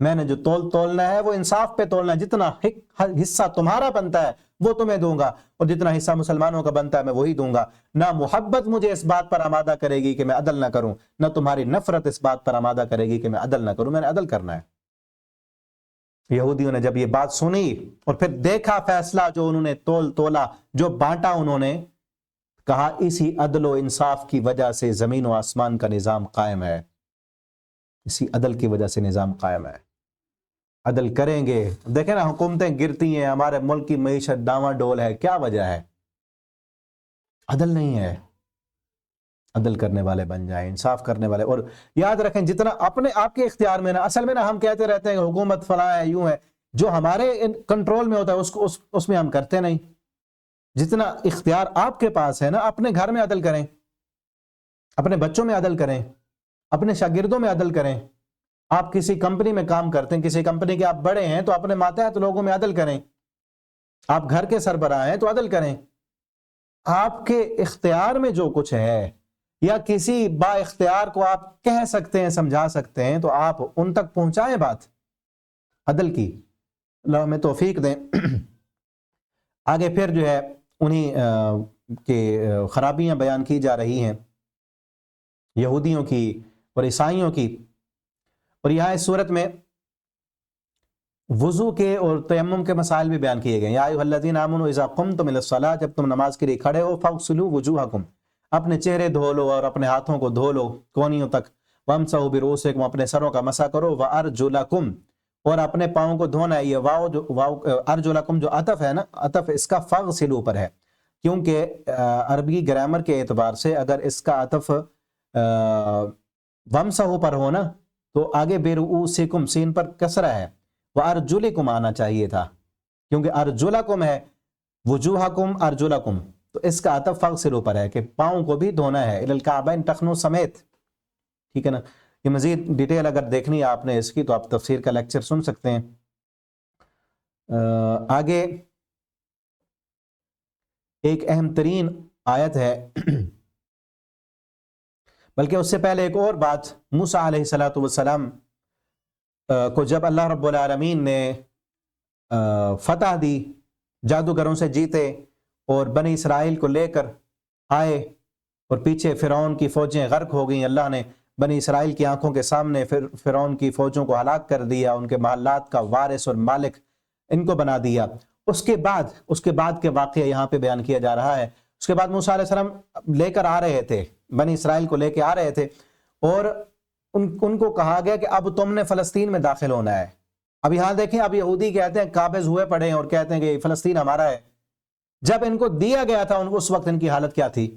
میں نے جو تولنا ہے وہ انصاف پہ تولنا ہے، جتنا حصہ تمہارا بنتا ہے وہ تمہیں دوں گا اور جتنا حصہ مسلمانوں کا بنتا ہے میں وہی دوں گا۔ نہ محبت مجھے اس بات پر آمادہ کرے گی کہ میں عدل نہ کروں، نہ تمہاری نفرت اس بات پر آمادہ کرے گی کہ میں عدل نہ کروں، میں نے عدل کرنا ہے۔ یہودیوں نے جب یہ بات سنی اور پھر دیکھا فیصلہ جو انہوں نے تولا، جو بانٹا انہوں نے، کہا اسی عدل و انصاف کی وجہ سے زمین و آسمان کا نظام قائم ہے، اسی عدل کی وجہ سے نظام قائم ہے۔ عدل کریں گے، دیکھیں نا حکومتیں گرتی ہیں، ہمارے ملک کی معیشت ڈاواں ڈول ہے، کیا وجہ ہے؟ عدل نہیں ہے۔ عدل کرنے والے بن جائیں، انصاف کرنے والے، اور یاد رکھیں جتنا اپنے آپ کے اختیار میں نا، اصل میں نا ہم کہتے رہتے ہیں کہ حکومت فلاں ہے، یوں ہے، جو ہمارے کنٹرول میں ہوتا ہے اس میں ہم کرتے نہیں۔ جتنا اختیار آپ کے پاس ہے نا، اپنے گھر میں عدل کریں، اپنے بچوں میں عدل کریں، اپنے شاگردوں میں عدل کریں۔ آپ کسی کمپنی میں کام کرتے ہیں، کسی کمپنی کے آپ بڑے ہیں تو اپنے ماتحت لوگوں میں عدل کریں۔ آپ گھر کے سربراہ ہیں تو عدل کریں۔ آپ کے اختیار میں جو کچھ ہے یا کسی با اختیار کو آپ کہہ سکتے ہیں، سمجھا سکتے ہیں، تو آپ ان تک پہنچائیں بات عدل کی۔ اللہ ہمیں توفیق دیں۔ آگے پھر جو ہے انہی کے خرابیاں بیان کی جا رہی ہیں، یہودیوں کی اور عیسائیوں کی، اور یہاں اس صورت میں وضو کے اور تیمم کے مسائل بھی بیان کیے گئے۔ یا ایھا الذین آمنوا اذا قمتم الی الصلاۃ، جب تم نماز کے لیے کھڑے ہو، فاغسلوا وجوہکم، اپنے چہرے دھو لو اور اپنے ہاتھوں کو دھو لو کونیوں تک، وامسحوا برؤوسکم، اپنے سروں کا مسح کرو، وارجلکم، اور اپنے پاؤں کو دھونا ہے۔ یہ واو ارجلکم جو عطف ہے نا، عطف اس کا فاغسلوا پر ہے، کیونکہ عربی گرامر کے اعتبار سے اگر اس کا عطف وامسحوا پر ہو نا تو آگے برؤوسکم سین پر کسرہ ہے، وارجلکم آنا چاہیے تھا، کیونکہ ارجلکم ہے، وجوہکم ارجلکم، تو اس کا عطف فاغسلوا پر ہے کہ پاؤں کو بھی دھونا ہے، الی الکعبین ٹخنوں سمیت، ٹھیک ہے نا۔ یہ مزید ڈیٹیل اگر دیکھنی ہے آپ نے اس کی تو آپ تفسیر کا لیکچر سن سکتے ہیں۔ آگے ایک اہم ترین آیت ہے، بلکہ اس سے پہلے ایک اور بات، موسیٰ علیہ السلام کو جب اللہ رب العالمین نے فتح دی، جادوگروں سے جیتے اور بنی اسرائیل کو لے کر آئے، اور پیچھے فرعون کی فوجیں غرق ہو گئیں، اللہ نے بنی اسرائیل کی آنکھوں کے سامنے فرعون کی فوجوں کو ہلاک کر دیا، ان کے محلات کا وارث اور مالک ان کو بنا دیا۔ اس کے بعد کے واقعہ یہاں پہ بیان کیا جا رہا ہے۔ اس کے بعد موسیٰ علیہ السلام لے کر آ رہے تھے، بنی اسرائیل کو لے کے آ رہے تھے، اور ان کو کہا گیا کہ اب تم نے فلسطین میں داخل ہونا ہے۔ اب یہاں دیکھیں، اب یہودی کہتے ہیں، قابض ہوئے پڑے ہیں اور کہتے ہیں کہ فلسطین ہمارا ہے۔ جب ان کو دیا گیا تھا اس وقت ان کی حالت کیا تھی؟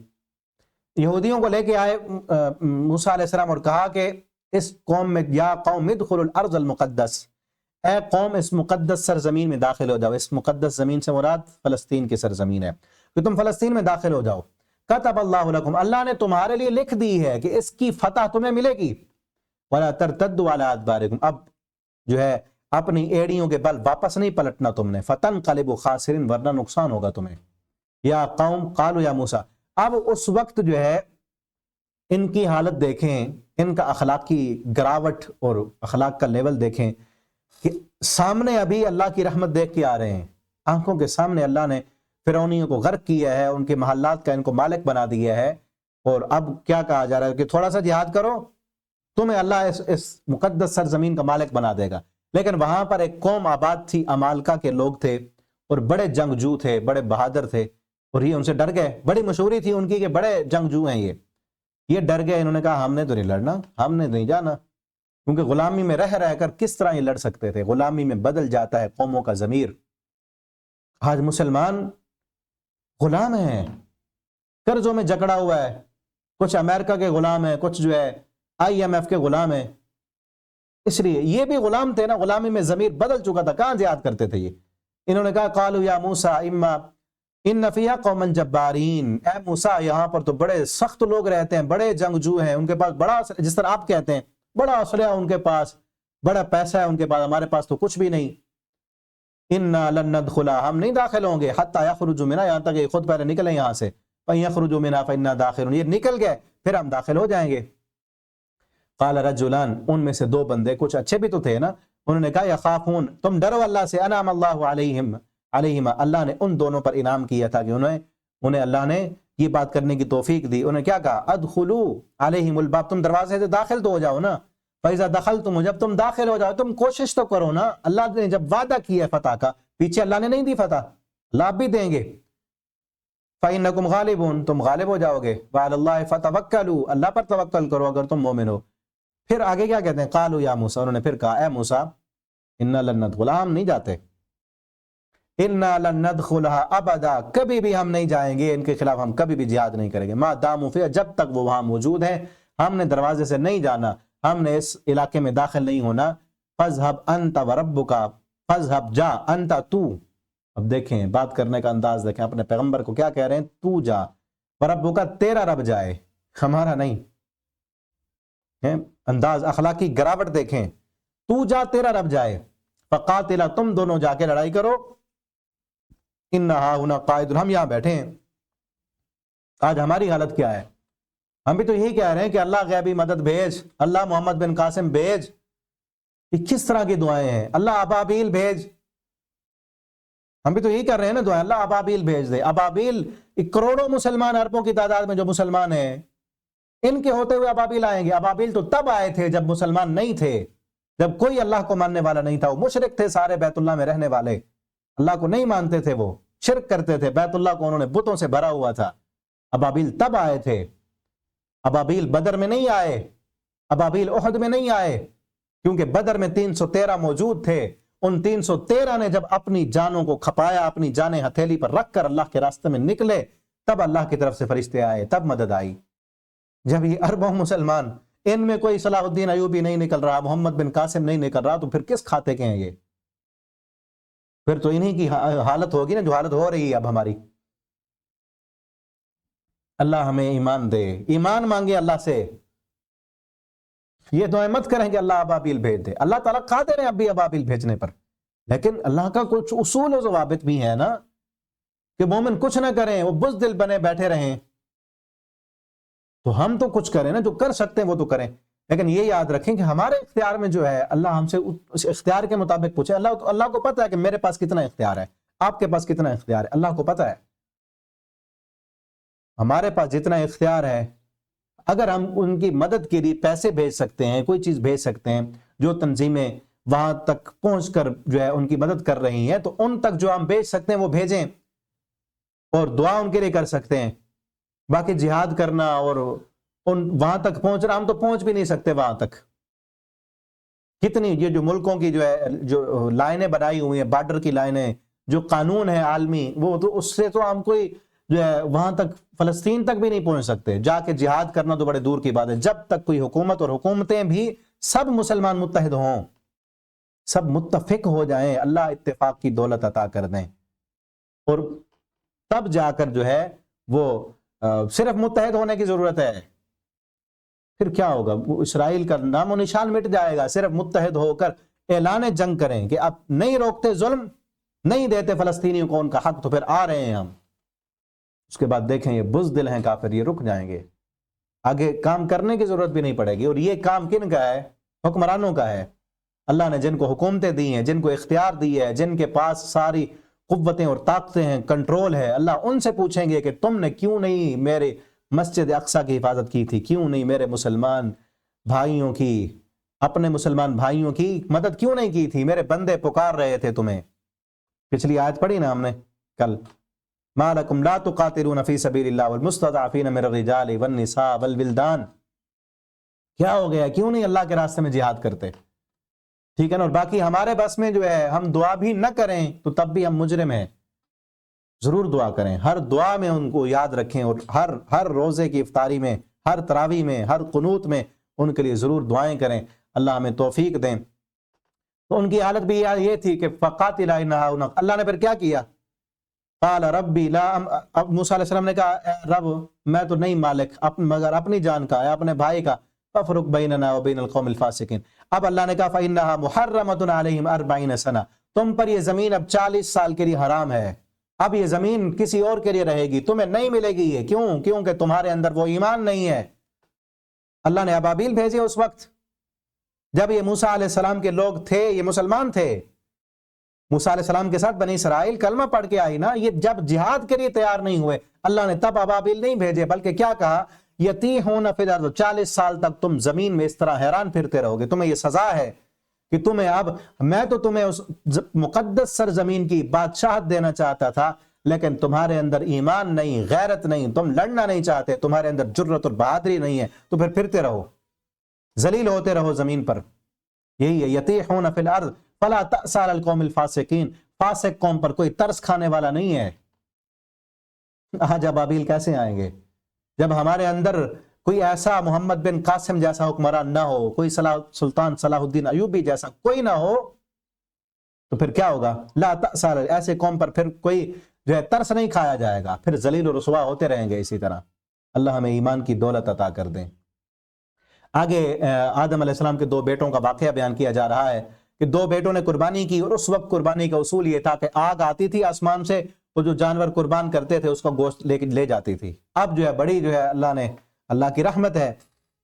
یہودیوں کو لے کے آئے موسیٰ علیہ السلام اور کہا کہ اس قوم میں، یا قوم ادخلوا الارض المقدس، اے قوم اس مقدس سرزمین میں داخل ہو جاؤ۔ اس مقدس زمین سے مراد فلسطین کی سرزمین ہے، کہ تم فلسطین میں داخل ہو جاؤ۔ کتب اللہ لکم، اللہ نے تمہارے لیے لکھ دی ہے کہ اس کی فتح تمہیں ملے گی۔ ولا ترتدوا علی ادبارکم، اب جو ہے اپنی ایڑیوں کے بل واپس نہیں پلٹنا تم نے، فتنقلبوا خاسرین، ورنہ نقصان ہوگا تمہیں۔ یا قوم قالوا یا موسیٰ، اب اس وقت جو ہے ان کی حالت دیکھیں، ان کا اخلاقی گراوٹ اور اخلاق کا لیول دیکھیں کہ سامنے ابھی اللہ کی رحمت دیکھ کے آ رہے ہیں، آنکھوں کے سامنے اللہ نے فرعونیوں کو غرق کیا ہے، ان کے محلات کا ان کو مالک بنا دیا ہے، اور اب کیا کہا جا رہا ہے کہ تھوڑا سا جہاد کرو تمہیں اللہ اس مقدس سرزمین کا مالک بنا دے گا۔ لیکن وہاں پر ایک قوم آباد تھی، امالکا کے لوگ تھے اور بڑے جنگجو تھے، بڑے بہادر تھے، اور یہ ان سے ڈر گئے، بڑی مشہوری تھی ان کی کہ بڑے جنگجو ہیں یہ ڈر گئے، انہوں نے کہا ہم نے تو نہیں لڑنا، ہم نے نہیں جانا، کیونکہ غلامی میں رہ کر کس طرح یہ لڑ سکتے تھے، غلامی میں بدل جاتا ہے قوموں کا ضمیر۔ آج مسلمان غلام ہیں، قرضوں میں جکڑا ہوا ہے، کچھ امریکہ کے غلام ہیں، کچھ جو ہے IMF کے غلام ہیں، اس لیے یہ بھی غلام تھے نا، غلامی میں ضمیر بدل چکا تھا، کہاں جہاد کرتے تھے یہ۔ انہوں نے کہا قالوا یا موسیٰ اما ان فیہا قوما جبارین، اے موسیٰ یہاں پر تو بڑے سخت لوگ رہتے ہیں، بڑے جنگجو ہیں، ان کے پاس بڑا، جس طرح آپ کہتے ہیں بڑا اسلحہ ان کے پاس، بڑا پیسہ ہے ان کے پاس، ہمارے پاس تو کچھ بھی نہیں۔ انا لن ندخلها، ہم نہیں داخل ہوں گے، حتی یخرجوا منہا، یہاں تک یہ خود پہلے نکلیں یہاں سے، فَإِن يَخْرُجُوا مِنْهَا فَإِنَّا دَاخِلُونَ، یہ نکل گئے پھر ہم داخل ہو جائیں گے۔ قال رجلان، ان میں سے دو بندے، کچھ اچھے بھی تو تھے نا، انہوں نے کہا یخافون، تم ڈرو اللہ سے، انعم اللہ علیہما، اللہ نے ان دونوں پر انعام کیا تھا کہ انہیں اللہ نے یہ بات کرنے کی توفیق دی۔ انہیں کیا کہا ادخلوا علیہم الباب، تم دروازے سے داخل تو ہو جاؤ نا، فَإِذَا دَخَلْتُمْ، جب تم داخل ہو جاؤ تم کوشش تو کرو نا، اللہ نے جب وعدہ کیا ہے فتح کا، پیچھے اللہ نے نہیں دی فتح، اللہ آپ بھی دیں گے۔ فَإِنَّكُمْ غَالِبُونَ، تم غالب ہو جاؤ گے، وَعَلَى اللَّهِ فَتَوَكَّلُوا، اللہ پر توکل کرو اگر تم مومن ہو۔ پھر آگے کیا کہتے ہیں قالوا یا موسیٰ، انہوں نے پھر کہا اے موسیٰ اِنَّا لَن نَدْخُلَهَا، ہم نہیں جاتے، اِنَّا لَن نَدْخُلَهَا ابدا، کبھی بھی ہم نہیں جائیں گے ان کے خلاف، ہم کبھی بھی جہاد نہیں کریں گے، ما داموا فیہا، جب تک وہ وہاں موجود ہیں، ہم نے دروازے سے نہیں جانا، ہم نے اس علاقے میں داخل نہیں ہونا۔ فَاذْهَبْ أَنْتَ وَرَبُّكَ، فَاذْهَبْ جا، أَنْتَ تو، اب دیکھیں بات کرنے کا انداز دیکھیں، اپنے پیغمبر کو کیا کہہ رہے ہیں، تو جا، وَرَبُّكَ، تیرا رب جائے، ہمارا نہیں، انداز اخلاقی گراوٹ دیکھیں، تو جا تیرا رب جائے، فقاتلا، تم دونوں جا کے لڑائی کرو، انہا ہنا قائد، ہم یہاں بیٹھے ہیں۔ آج ہماری حالت کیا ہے، ہم بھی تو یہی کہہ رہے ہیں کہ اللہ غیبی مدد بھیج، اللہ محمد بن قاسم بھیج، یہ کس طرح کی دعائیں ہیں، اللہ ابابیل بھیج، ہم بھی تو یہی کر رہے ہیں نا دعائیں، اللہ ابابیل بھیج دے، ابابیل کروڑوں مسلمان، اربوں کی تعداد میں جو مسلمان ہیں، ان کے ہوتے ہوئے ابابیل آئیں گے۔ ابابیل تو تب آئے تھے جب مسلمان نہیں تھے، جب کوئی اللہ کو ماننے والا نہیں تھا، وہ مشرک تھے سارے بیت اللہ میں رہنے والے، اللہ کو نہیں مانتے تھے، وہ شرک کرتے تھے، بیت اللہ کو انہوں نے بتوں سے بھرا ہوا تھا۔ ابابیل تب آئے تھے، ابابیل بدر میں نہیں آئے، ابابیل احد میں نہیں آئے، کیونکہ بدر میں 313 موجود تھے، ان 313 نے جب اپنی جانوں کو کھپایا، اپنی جانیں ہتھیلی پر رکھ کر اللہ کے راستے میں نکلے، تب اللہ کی طرف سے فرشتے آئے، تب مدد آئی۔ جب یہ اربوں مسلمان، ان میں کوئی صلاح الدین ایوبی نہیں نکل رہا، محمد بن قاسم نہیں نکل رہا، تو پھر کس کھاتے کے ہیں یہ؟ پھر تو انہی کی حالت ہوگی نا جو حالت ہو رہی ہے اب ہماری۔ اللہ ہمیں ایمان دے، ایمان مانگے اللہ سے، یہ دعائیں مت کریں کہ اللہ ابابیل بھیج دے، اللہ تعالیٰ قادر ہے اب بھی ابابیل بھیجنے پر، لیکن اللہ کا کچھ اصول و ضوابط بھی ہے نا، کہ مومن کچھ نہ کریں، وہ بزدل بنے بیٹھے رہیں، تو ہم تو کچھ کریں نا، جو کر سکتے ہیں وہ تو کریں، لیکن یہ یاد رکھیں کہ ہمارے اختیار میں جو ہے، اللہ ہم سے اس اختیار کے مطابق پوچھے، اللہ کو پتہ ہے کہ میرے پاس کتنا اختیار ہے، آپ کے پاس کتنا اختیار ہے، اللہ کو پتہ ہے، ہمارے پاس جتنا اختیار ہے، اگر ہم ان کی مدد کے لیے پیسے بھیج سکتے ہیں، کوئی چیز بھیج سکتے ہیں، جو تنظیمیں وہاں تک پہنچ کر جو ہے ان کی مدد کر رہی ہیں، تو ان تک جو ہم بھیج سکتے ہیں وہ بھیجیں، اور دعا ان کے لیے کر سکتے ہیں۔ باقی جہاد کرنا اور وہاں تک پہنچنا، ہم تو پہنچ بھی نہیں سکتے وہاں تک۔ کتنی یہ جو ملکوں کی جو ہے جو لائنیں بنائی ہوئی ہیں، بارڈر کی لائنیں، جو قانون ہے عالمی، وہ تو اس سے تو ہم کوئی جو ہے وہاں تک فلسطین تک بھی نہیں پہنچ سکتے، جا کے جہاد کرنا تو بڑے دور کی بات ہے۔ جب تک کوئی حکومت اور حکومتیں بھی سب مسلمان متحد ہوں، سب متفق ہو جائیں، اللہ اتفاق کی دولت عطا کر دیں، اور تب جا کر جو ہے وہ صرف متحد ہونے کی ضرورت ہے، پھر کیا ہوگا، اسرائیل کا نام و نشان مٹ جائے گا۔ صرف متحد ہو کر اعلان جنگ کریں کہ اب نہیں روکتے ظلم، نہیں دیتے فلسطینیوں کو ان کا حق، تو پھر آ رہے ہیں ہم، اس کے بعد دیکھیں یہ بزدل ہیں کافر، یہ رک جائیں گے۔ آگے کام کرنے کی ضرورت بھی نہیں پڑے گی۔ اور یہ کام کن کا ہے؟ حکمرانوں کا ہے۔ اللہ نے جن کو حکومتیں دی ہیں، جن کو اختیار دی ہے، جن کے پاس ساری قوتیں اور طاقتیں ہیں، کنٹرول ہے، اللہ ان سے پوچھیں گے کہ تم نے کیوں نہیں میرے مسجد اقصیٰ کی حفاظت کی تھی، کیوں نہیں میرے مسلمان بھائیوں کی، اپنے مسلمان بھائیوں کی مدد کیوں نہیں کی تھی؟ میرے بندے پکار رہے تھے تمہیں۔ پچھلی آیت پڑھی نا ہم نے کل، ما لکم لا تقاتلون فی سبیل اللہ والمستضعفین من الرجال والنساء والولدان، کیا ہو گیا، کیوں نہیں اللہ کے راستے میں جہاد کرتے؟ ٹھیک ہے نا۔ اور باقی ہمارے بس میں جو ہے ہم دعا بھی نہ کریں تو تب بھی ہم مجرم ہیں، ضرور دعا کریں، ہر دعا میں ان کو یاد رکھیں، اور ہر روزے کی افطاری میں، ہر تراویح میں، ہر قنوت میں ان کے لیے ضرور دعائیں کریں، اللہ ہمیں توفیق دیں۔ تو ان کی حالت بھی یہ تھی کہ فقاتل اللہ نے پھر کیا کیا؟ قال ربی لا، اب موسیٰ علیہ السلام نے کہا اے رب میں تو نہیں مالک مگر اپنی جان کا ہے، اپنے بھائی کا، ففرق بیننا وبین القوم الفاسقین۔ اب اللہ نے کہا فإنها محرمۃ علیہم 40 سنہ، تم پر یہ زمین اب 40 سال کے لیے حرام ہے، اب یہ زمین کسی اور کے لیے رہے گی، تمہیں نہیں ملے گی یہ، کیوں؟ کیونکہ تمہارے اندر وہ ایمان نہیں ہے۔ اللہ نے ابابیل بھیجے اس وقت جب یہ موسیٰ علیہ السلام کے لوگ تھے، یہ مسلمان تھے، موسیٰ علیہ السلام کے ساتھ بنی اسرائیل کلمہ پڑھ کے آئی نا، یہ جب جہاد کے لیے تیار نہیں ہوئے، اللہ نے تب ابابیل نہیں بھیجے، بلکہ کیا کہا؟ یتیہون فی الارض، 40 سال تک تم زمین میں اس طرح حیران پھرتے رہو گے، تمہیں یہ سزا ہے کہ تمہیں اب، میں تو تمہیں اس مقدس سرزمین کی بادشاہت دینا چاہتا تھا، لیکن تمہارے اندر ایمان نہیں، غیرت نہیں، تم لڑنا نہیں چاہتے، تمہارے اندر جرت اور بہادری نہیں ہے، تو پھر پھرتے رہو، ذلیل ہوتے رہو زمین پر۔ یہی ہے یتیحون فی الارض فلا تأس علی القوم الفاسقین، فاسق قوم پر کوئی ترس کھانے والا نہیں ہے۔ آج ابابیل کیسے آئیں گے جب ہمارے اندر کوئی ایسا محمد بن قاسم جیسا حکمران نہ ہو، کوئی سلطان صلاح الدین ایوبی جیسا کوئی نہ ہو، تو پھر کیا ہوگا؟ لا تأس علی، ایسے قوم پر پھر کوئی جو ہے ترس نہیں کھایا جائے گا، پھر ذلیل و رسوا ہوتے رہیں گے اسی طرح۔ اللہ ہمیں ایمان کی دولت عطا کر دیں۔ آگے آدم علیہ السلام کے 2 بیٹوں کا واقعہ بیان کیا جا رہا ہے کہ 2 بیٹوں نے قربانی کی، اور اس وقت قربانی کا اصول یہ تھا کہ آگ آتی تھی آسمان سے، وہ جو جانور قربان کرتے تھے اس کا گوشت لے جاتی تھی۔ اب جو ہے بڑی جو ہے اللہ کی رحمت ہے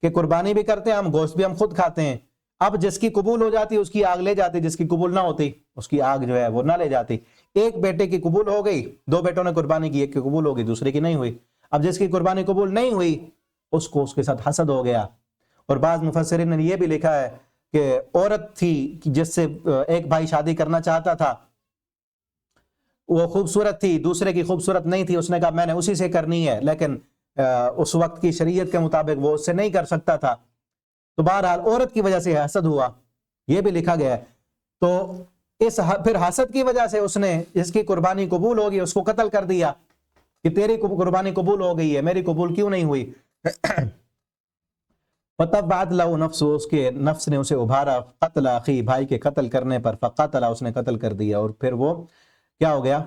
کہ قربانی بھی کرتے ہیں ہم، گوشت بھی ہم خود کھاتے ہیں۔ اب جس کی قبول ہو جاتی اس کی آگ لے جاتی، جس کی قبول نہ ہوتی اس کی آگ جو ہے وہ نہ لے جاتی۔ ایک بیٹے کی قبول ہو گئی، 2 بیٹوں نے قربانی کی، ایک کی قبول ہو گئی، دوسرے کی نہیں ہوئی۔ اب جس کی قربانی قبول نہیں ہوئی اس کو اس کے ساتھ حسد ہو گیا۔ اور بعض مفسرین نے یہ بھی لکھا ہے کہ عورت تھی جس سے ایک بھائی شادی کرنا چاہتا تھا، وہ خوبصورت تھی، دوسرے کی خوبصورت نہیں تھی، اس نے کہا میں نے اسی سے کرنی ہے، لیکن اس وقت کی شریعت کے مطابق وہ اس سے نہیں کر سکتا تھا، تو بہرحال عورت کی وجہ سے حسد ہوا، یہ بھی لکھا گیا ہے۔ تو پھر حسد کی وجہ سے اس نے جس کی قربانی قبول ہوگی اس کو قتل کر دیا کہ تیری قربانی قبول ہو گئی ہے، میری قبول کیوں نہیں ہوئی؟ فَتَبَّعَتْ لَهُ نَفْسُهُ، اس کے نفس نے اسے ابھارا، قتل اخی، بھائی کے قتل کرنے پر، فقتل، اس نے قتل کر دیا، اور پھر وہ کیا ہو گیا؟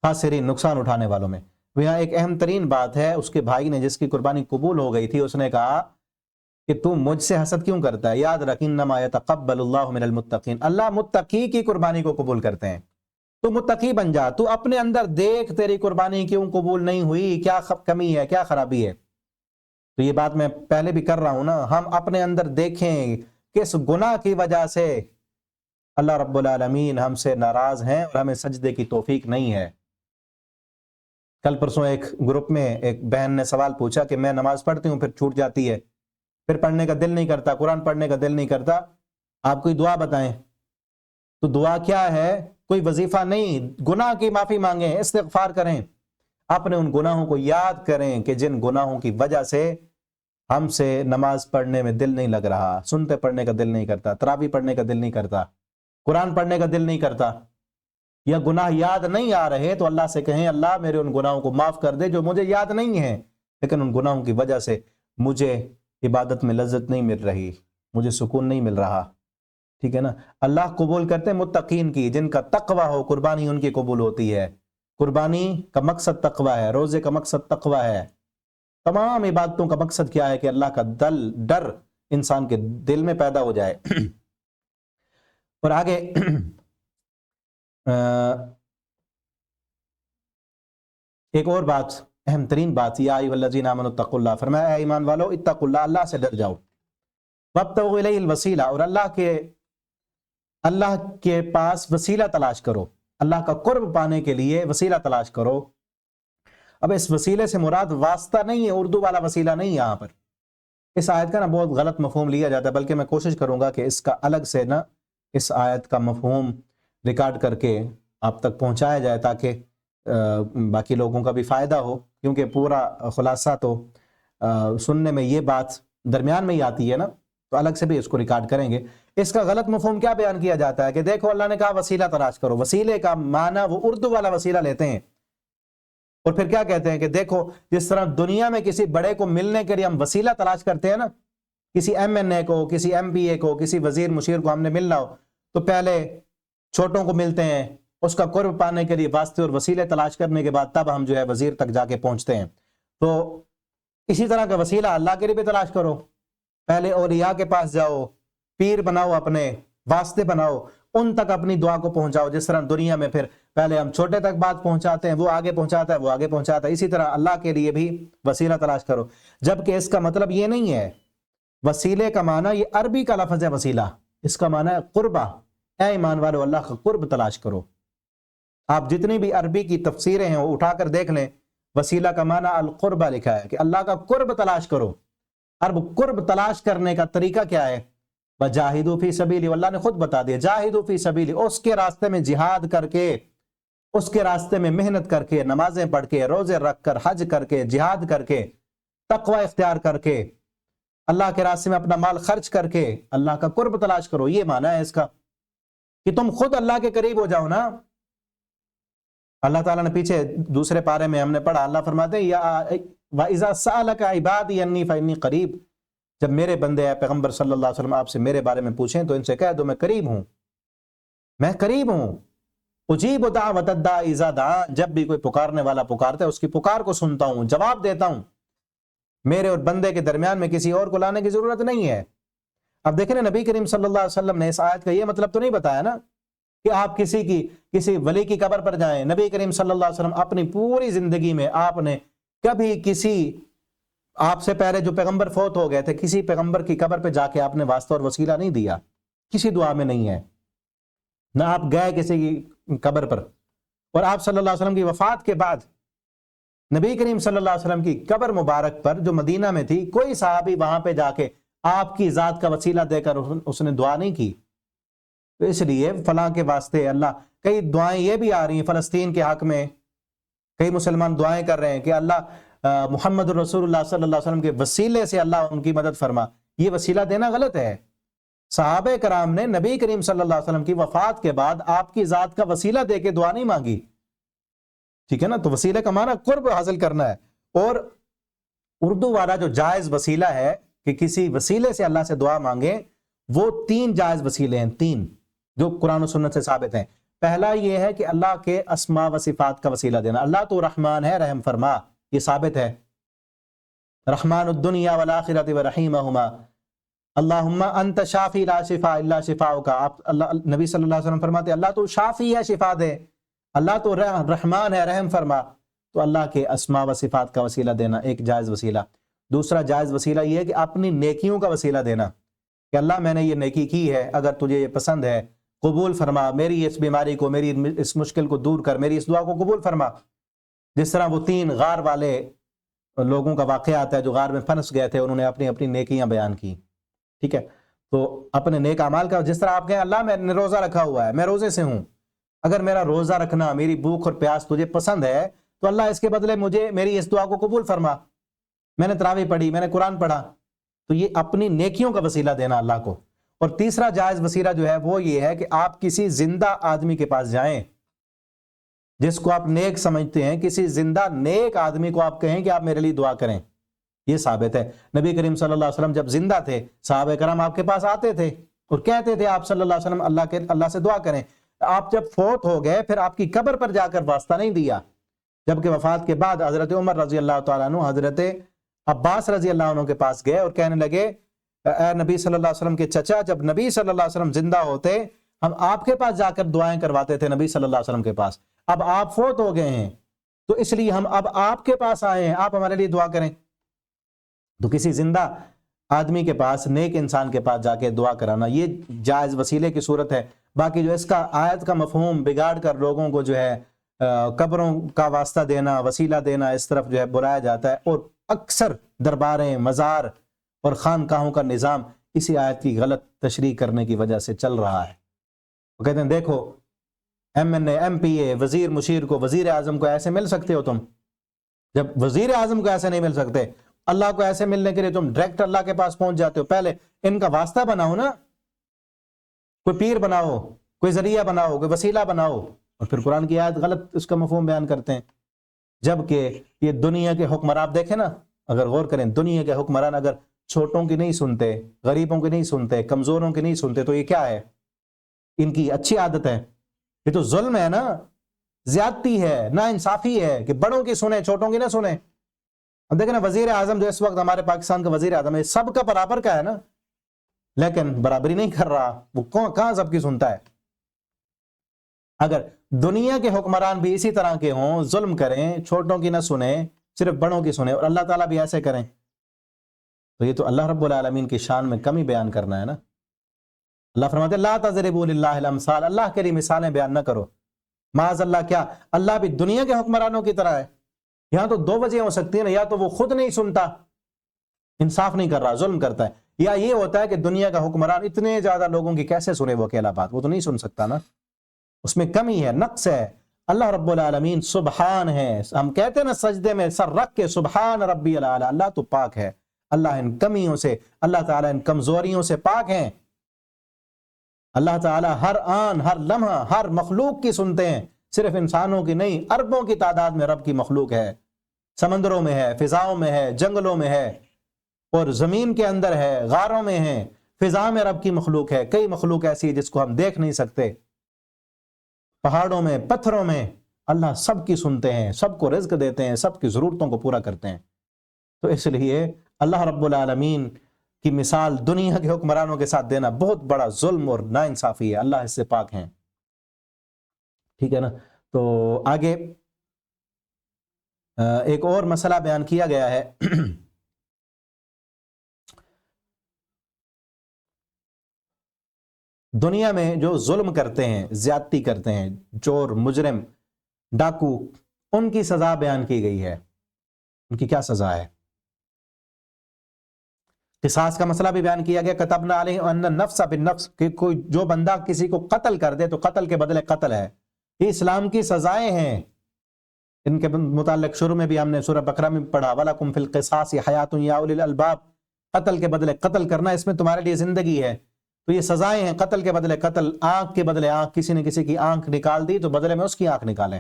خاسرین، نقصان اٹھانے والوں میں۔ یہاں ایک اہم ترین بات ہے، اس کے بھائی نے جس کی قربانی قبول ہو گئی تھی اس نے کہا کہ تو مجھ سے حسد کیوں کرتا ہے؟ یاد رکھ انما یتقبل اللہ من المتقین، اللہ متقی کی قربانی کو قبول کرتے ہیں، تو متقی بن جا، تو اپنے اندر دیکھ تیری قربانی کیوں قبول نہیں ہوئی، کیا کمی ہے، کیا خرابی ہے۔ تو یہ بات میں پہلے بھی کر رہا ہوں نا، ہم اپنے اندر دیکھیں کس گناہ کی وجہ سے اللہ رب العالمین ہم سے ناراض ہیں اور ہمیں سجدے کی توفیق نہیں ہے۔ کل پرسوں ایک گروپ میں ایک بہن نے سوال پوچھا کہ میں نماز پڑھتی ہوں پھر چھوٹ جاتی ہے، پھر پڑھنے کا دل نہیں کرتا، قرآن پڑھنے کا دل نہیں کرتا، آپ کوئی دعا بتائیں۔ تو دعا کیا ہے؟ کوئی وظیفہ نہیں، گناہ کی معافی مانگیں، استغفار کریں، اپنے ان گناہوں کو یاد کریں کہ جن گناہوں کی وجہ سے ہم سے نماز پڑھنے میں دل نہیں لگ رہا، سنتے پڑھنے کا دل نہیں کرتا، تراویح پڑھنے کا دل نہیں کرتا، قرآن پڑھنے کا دل نہیں کرتا، یا گناہ یاد نہیں آ رہے، تو اللہ سے کہیں اللہ میرے ان گناہوں کو معاف کر دے جو مجھے یاد نہیں ہیں، لیکن ان گناہوں کی وجہ سے مجھے عبادت میں لذت نہیں مل رہی، مجھے سکون نہیں مل رہا۔ ٹھیک ہے نا؟ اللہ قبول کرتے ہیں متقین کی، جن کا تقوی ہو، قربانی ان کی قبول ہوتی ہے۔ قربانی کا مقصد تقوی ہے، روزے کا مقصد تقوی ہے، تمام عبادتوں کا مقصد کیا ہے کہ اللہ کا ڈر انسان کے دل میں پیدا ہو جائے۔ اور آگے ایک اور بات اہم ترین بات یا ایھا آمنوا اتقوا اللہ، فرمایا اے ایمان والو اتقوا اللہ، اللہ سے ڈر جاؤ، وابتغوا الیہ الوسیلہ، اور اللہ کے پاس وسیلہ تلاش کرو، اللہ کا قرب پانے کے لیے وسیلہ تلاش کرو۔ اب اس وسیلے سے مراد واسطہ نہیں ہے، اردو والا وسیلہ نہیں ہے یہاں پر۔ اس آیت کا بہت غلط مفہوم لیا جاتا ہے، بلکہ میں کوشش کروں گا کہ اس کا الگ سے اس آیت کا مفہوم ریکارڈ کر کے آپ تک پہنچایا جائے، تاکہ باقی لوگوں کا بھی فائدہ ہو، کیونکہ پورا خلاصہ تو سننے میں یہ بات درمیان میں ہی آتی ہے نا، تو الگ سے بھی اس کو ریکارڈ کریں گے۔ اس کا غلط مفہوم کیا بیان کیا جاتا ہے کہ دیکھو اللہ نے کہا وسیلہ تلاش کرو، وسیلے کا معنی وہ اردو والا وسیلہ لیتے ہیں، اور پھر کیا کہتے ہیں کہ دیکھو جس طرح دنیا میں کسی بڑے کو ملنے کے لیے ہم وسیلہ تلاش کرتے ہیں نا، کسی ایم این اے کو، کسی ایم پی اے کو، کسی وزیر مشیر کو ہم نے ملنا ہو تو پہلے چھوٹوں کو ملتے ہیں، اس کا قرب پانے کے لیے واسطے اور وسیلے تلاش کرنے کے بعد تب ہم وزیر تک جا کے پہنچتے ہیں۔ تو اسی طرح کا وسیلہ اللہ کے لیے بھی تلاش کرو، پہلے اولیاء کے پاس جاؤ، پیر بناؤ، اپنے واسطے بناؤ، ان تک اپنی دعا کو پہنچاؤ۔ جس طرح دنیا میں پھر پہلے ہم چھوٹے تک بات پہنچاتے ہیں، وہ آگے پہنچاتا ہے، وہ آگے پہنچاتا ہے، اسی طرح اللہ کے لیے بھی وسیلہ تلاش کرو، جبکہ اس کا مطلب یہ نہیں ہے۔ وسیلے کا معنی یہ عربی کا لفظ ہے وسیلہ، اس کا معنی ہے قربہ، اے ایمان والو اللہ کا قرب تلاش کرو۔ آپ جتنی بھی عربی کی تفسیریں ہیں وہ اٹھا کر دیکھ لیں، وسیلہ کا معنی القربہ لکھا ہے کہ اللہ کا قرب تلاش کرو۔ اب قرب تلاش کرنے کا طریقہ کیا ہے؟ وَجَاهِدُوا فِي سَبِيلِ، اللہ نے خود بتا دیا، جاہدوا فی سبیل، اس کے راستے میں جہاد کر کے، اس کے راستے میں محنت کر کے، نمازیں پڑھ کے، روزے رکھ کر، حج کر کے، جہاد کر کے، تقوی اختیار کر کے، اللہ کے راستے میں اپنا مال خرچ کر کے اللہ کا قرب تلاش کرو۔ یہ معنی ہے اس کا کہ تم خود اللہ کے قریب ہو جاؤ نا۔ اللہ تعالیٰ نے پیچھے دوسرے پارے میں ہم نے پڑھا، اللہ فرماتے ہیں وَإِذَا سَأَلَكَ عِبَادِي عَنِّي فَإِنِّي قَرِيبٌ، جب میرے بندے ہیں پیغمبر صلی اللہ علیہ وسلم آپ سے میرے بارے میں پوچھیں تو ان سے کہہ دو میں قریب ہوں، میں قریب ہوں۔ اجیب دعوت الداعی اذا دعان، جب بھی کوئی پکارنے والا پکارتا ہے اس کی پکار کو سنتا ہوں، جواب دیتا ہوں۔ میرے اور بندے کے درمیان میں کسی اور کو لانے کی ضرورت نہیں ہے۔ اب دیکھیں نا، نبی کریم صلی اللہ علیہ وسلم نے اس آیت کا یہ مطلب تو نہیں بتایا نا کہ آپ کسی ولی کی قبر پر جائیں۔ نبی کریم صلی اللہ علیہ وسلم اپنی پوری زندگی میں آپ نے کبھی آپ سے پہلے جو پیغمبر فوت ہو گئے تھے کسی پیغمبر کی قبر پہ جا کے آپ نے واسطہ اور وسیلہ نہیں دیا، کسی دعا میں نہیں ہے، نہ آپ گئے کسی کی قبر پر۔ اور آپ صلی اللہ علیہ وسلم کی وفات کے بعد نبی کریم صلی اللہ علیہ وسلم کی قبر مبارک پر جو مدینہ میں تھی، کوئی صحابی وہاں پہ جا کے آپ کی ذات کا وسیلہ دے کر اس نے دعا نہیں کی۔ تو اس لیے فلاں کے واسطے اللہ، کئی دعائیں یہ بھی آ رہی ہیں فلسطین کے حق میں، کئی مسلمان دعائیں کر رہے ہیں کہ اللہ محمد رسول اللہ صلی اللہ علیہ وسلم کے وسیلے سے اللہ ان کی مدد فرما۔ یہ وسیلہ دینا غلط ہے۔ صحابہ کرام نے نبی کریم صلی اللہ علیہ وسلم کی وفات کے بعد آپ کی ذات کا وسیلہ دے کے دعا نہیں مانگی، ٹھیک ہے نا؟ تو وسیلے کا معنی قرب حاصل کرنا ہے۔ اور اردو والا جو جائز وسیلہ ہے کہ کسی وسیلے سے اللہ سے دعا مانگیں، وہ 3 جائز وسیلے ہیں، 3 جو قرآن و سنت سے ثابت ہیں۔ پہلا یہ ہے کہ اللہ کے اسماء و صفات کا وسیلہ دینا، اللہ تو رحمان ہے، رحم فرما، یہ ثابت ہے، رحمان الدنیا والآخرۃ ورحیمہما، اللہم انت شافی لا شفاء الا شفاؤک۔ آپ نبی صلی اللہ علیہ وسلم فرماتے ہیں اللہ تو شافی ہے، شفا دے، اللہ تو رحمان ہے، رحم فرما۔ تو اللہ کے اسماء و صفات کا وسیلہ دینا ایک جائز وسیلہ۔ دوسرا جائز وسیلہ یہ ہے کہ اپنی نیکیوں کا وسیلہ دینا کہ اللہ میں نے یہ نیکی کی ہے، اگر تجھے یہ پسند ہے قبول فرما، میری اس بیماری کو، میری اس مشکل کو دور کر، میری اس دعا کو قبول فرما۔ جس طرح وہ 3 غار والے لوگوں کا واقعہ آتا ہے جو غار میں پھنس گئے تھے، انہوں نے اپنی اپنی نیکیاں بیان کی، ٹھیک ہے؟ تو اپنے نیک اعمال کا، جس طرح آپ کہیں اللہ میں نے روزہ رکھا ہوا ہے، میں روزے سے ہوں، اگر میرا روزہ رکھنا، میری بھوک اور پیاس تجھے پسند ہے تو اللہ اس کے بدلے مجھے میری اس دعا کو قبول فرما۔ میں نے تراویح پڑھی، میں نے قرآن پڑھا، تو یہ اپنی نیکیوں کا وسیلہ دینا اللہ کو۔ اور تیسرا جائز وسیلہ جو ہے وہ یہ ہے کہ آپ کسی زندہ آدمی کے پاس جائیں جس کو آپ نیک سمجھتے ہیں، کسی زندہ نیک آدمی کو آپ کہیں کہ آپ میرے لیے دعا کریں، یہ ثابت ہے۔ نبی کریم صلی اللہ علیہ وسلم جب زندہ تھے، صحابہ کرام آپ کے پاس آتے تھے اور کہتے تھے آپ صلی اللہ علیہ وسلم اللہ سے دعا کریں۔ آپ جب فوت ہو گئے پھر آپ کی قبر پر جا کر واسطہ نہیں دیا، جبکہ وفات کے بعد حضرت عمر رضی اللہ تعالیٰ عنہ حضرت عباس رضی اللہ عنہ کے پاس گئے اور کہنے لگے اے نبی صلی اللہ علیہ وسلم کے چچا، جب نبی صلی اللہ علیہ وسلم زندہ ہوتے ہم آپ کے پاس جا کر دعائیں کرواتے تھے، نبی صلی اللہ علیہ وسلم کے پاس، اب آپ فوت ہو گئے ہیں تو اس لیے ہم اب آپ کے پاس آئے ہیں، آپ ہمارے لیے دعا کریں۔ تو کسی زندہ آدمی کے پاس، نیک انسان کے پاس جا کے دعا کرانا یہ جائز وسیلے کی صورت ہے۔ باقی جو اس کا آیت کا مفہوم بگاڑ کر لوگوں کو جو ہے قبروں کا واسطہ دینا، وسیلہ دینا، اس طرف جو ہے بلایا جاتا ہے، اور اکثر درباریں، مزار اور خانقاہوں کا نظام اسی آیت کی غلط تشریح کرنے کی وجہ سے چل رہا ہے۔ وہ کہتے ہیں دیکھو ایم این اے، ایم پی اے، وزیر مشیر کو، وزیر اعظم کو ایسے مل سکتے ہو تم، جب وزیر اعظم کو ایسے نہیں مل سکتے، اللہ کو ایسے ملنے کے لیے تم ڈائریکٹ اللہ کے پاس پہنچ جاتے ہو۔ پہلے ان کا واسطہ بناؤ نا، کوئی پیر بناؤ، کوئی ذریعہ بناؤ، کوئی وسیلہ بناؤ، اور پھر قرآن کی آیت غلط اس کا مفہوم بیان کرتے ہیں۔ جبکہ یہ دنیا کے حکمران، آپ دیکھیں نا، اگر غور کریں، دنیا کے حکمران اگر چھوٹوں کی نہیں سنتے، غریبوں کی نہیں سنتے، کمزوروں کی نہیں سنتے، تو یہ کیا ہے؟ ان کی اچھی عادت ہے؟ یہ تو ظلم ہے نا، زیادتی ہے، نا انصافی ہے کہ بڑوں کی سنیں، چھوٹوں کی نہ سنیں۔ اب دیکھیں نا، وزیر اعظم جو اس وقت ہمارے پاکستان کا وزیر اعظم ہے، سب کا برابر کا ہے نا، لیکن برابری نہیں کر رہا، وہ کہاں سب کی سنتا ہے؟ اگر دنیا کے حکمران بھی اسی طرح کے ہوں، ظلم کریں، چھوٹوں کی نہ سنیں، صرف بڑوں کی سنیں، اور اللہ تعالیٰ بھی ایسے کریں، تو یہ تو اللہ رب العالمین کی شان میں کمی بیان کرنا ہے نا۔ اللہ فرماتے ہیں لا تضربوا للہ الامثال، اللہ کے لیے مثالیں بیان نہ کرو۔ معاذ اللہ، کیا اللہ بھی دنیا کے حکمرانوں کی طرح ہے؟ یہاں تو دو وجہ ہو سکتی ہیں نا، یا تو وہ خود نہیں سنتا، انصاف نہیں کر رہا، ظلم کرتا ہے، یا یہ ہوتا ہے کہ دنیا کا حکمران اتنے زیادہ لوگوں کی کیسے سنے وہ اکیلا بات، وہ تو نہیں سن سکتا نا، اس میں کمی ہے، نقص ہے۔ اللہ رب العالمین سبحان ہے، ہم کہتے ہیں نا سجدے میں سر رکھ کے سبحان ربی العالی، اللہ تو پاک ہے، اللہ ان کمیوں سے، اللہ تعالیٰ ان کمزوریوں سے پاک ہیں۔ اللہ تعالیٰ ہر آن، ہر لمحہ، ہر مخلوق کی سنتے ہیں، صرف انسانوں کی نہیں، اربوں کی تعداد میں رب کی مخلوق ہے، سمندروں میں ہے، فضاؤں میں ہے، جنگلوں میں ہے، اور زمین کے اندر ہے، غاروں میں ہے، فضا میں رب کی مخلوق ہے، کئی مخلوق ایسی ہے جس کو ہم دیکھ نہیں سکتے، پہاڑوں میں، پتھروں میں، اللہ سب کی سنتے ہیں، سب کو رزق دیتے ہیں، سب کی ضرورتوں کو پورا کرتے ہیں۔ تو اس لیے اللہ رب العالمین کی مثال دنیا کے حکمرانوں کے ساتھ دینا بہت بڑا ظلم اور ناانصافی ہے، اللہ اس سے پاک ہیں، ٹھیک ہے نا۔ تو آگے ایک اور مسئلہ بیان کیا گیا ہے، دنیا میں جو ظلم کرتے ہیں، زیادتی کرتے ہیں، چور، مجرم، ڈاکو، ان کی سزا بیان کی گئی ہے۔ ان کی کیا سزا ہے؟ قصاص کا مسئلہ بھی بیان کیا گیا، کتبنا علیہ ان النفس بالنفس، کہ کوئی جو بندہ کسی کو قتل کر دے تو قتل کے بدلے قتل ہے، یہ اسلام کی سزائیں ہیں۔ ان کے متعلق شروع میں بھی ہم نے سورہ بقرہ میں پڑھا، وَلَكُمْ فِي الْقِصَاصِ حَيَاةٌ يَا أُولِي الْأَلْبَابِ، قتل کے بدلے قتل کرنا، اس میں تمہارے لیے زندگی ہے۔ تو یہ سزائیں ہیں، قتل کے بدلے قتل، آنکھ کے بدلے آنکھ، کسی نے کسی کی آنکھ نکال دی تو بدلے میں اس کی آنکھ نکالیں،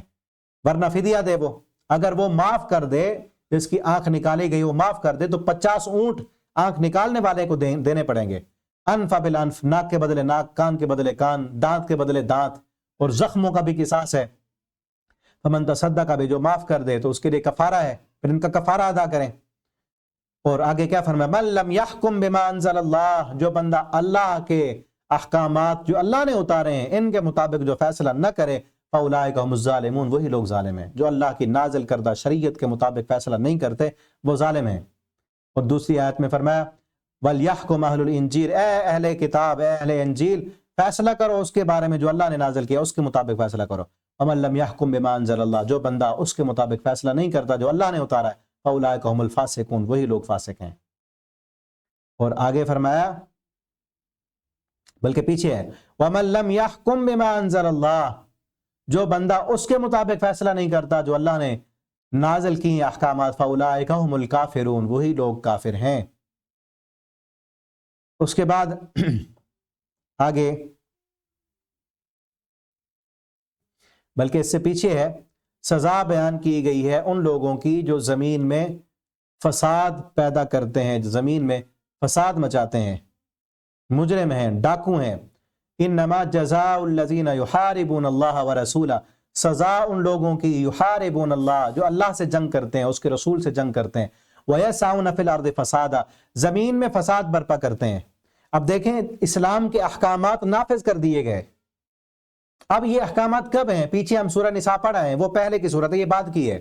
ورنہ فدیہ دے وہ، اگر وہ معاف کر دے، جس کی آنکھ نکالی گئی وہ معاف کر دے تو 50 اونٹ آنکھ نکالنے والے کو دینے پڑیں گے، انف بالانف، ناک کے بدلے ناک، کان کے بدلے کان، دانت کے بدلے دانت، اور زخموں کا بھی قصاص ہے۔ فمن تصدق، کا بھی جو معاف کر دے تو اس کے لیے کفارہ ہے، پھر ان کا کفارہ ادا کریں۔ اور آگے کیا فرمایا، من لم یحکم بما انزل اللہ، جو بندہ اللہ کے احکامات جو اللہ نے اتارے ہیں ان کے مطابق جو فیصلہ نہ کرے، فاولئک هم الظالمون، وہی لوگ ظالم ہیں، جو اللہ کی نازل کردہ شریعت کے مطابق فیصلہ نہیں کرتے وہ ظالم ہیں۔ اور دوسری آیت میں فرمایا وَلْيَحْكُمْ أَهْلُ الْإِنْجِيلِ، اے اہل کتاب، اے اہل انجیل، فیصلہ کرو اس کے بارے میں جو اللہ نے نازل کیا، اس کے مطابق فیصلہ کرو۔ وَمَن لَمْ يَحْكُمْ بِمَا أَنزَلَ اللَّهُ، جو بندہ اس کے مطابق فیصلہ نہیں کرتا جو اللہ نے اتارا ہے، فَأُولَٰئِكَ هُمُ الْفَاسِقُونَ، وہی لوگ فاسق ہیں۔ اور آگے فرمایا، بلکہ پیچھے ہے وَمَن لَمْ يَحْكُمْ بِمَا أَنزَلَ اللَّهُ، جو بندہ اس کے مطابق فیصلہ نہیں کرتا جو اللہ نے نازل کی احکامات، فَأُولَٰئِكَ هُمُ الْكَافِرُونَ، وہی لوگ کافر ہیں۔ اس کے بعد آگے، بلکہ اس سے پیچھے ہے، سزا بیان کی گئی ہے ان لوگوں کی جو زمین میں فساد پیدا کرتے ہیں، زمین میں فساد مچاتے ہیں، مجرم ہیں، ڈاکو ہیں۔ انما جزاء الذین یحاربون اللہ ورسولہ، سزا ان لوگوں کی یحاربون اللہ، جو اللہ سے جنگ کرتے ہیں، اس کے رسول سے جنگ کرتے ہیں، ویسعون فی الارض فسادا، زمین میں فساد برپا کرتے ہیں۔ اب دیکھیں، اسلام کے احکامات نافذ کر دیے گئے، اب یہ احکامات کب ہیں؟ پیچھے ہم سورہ نساء پڑھا ہے، وہ پہلے کی صورت ہے، یہ بعد کی ہے۔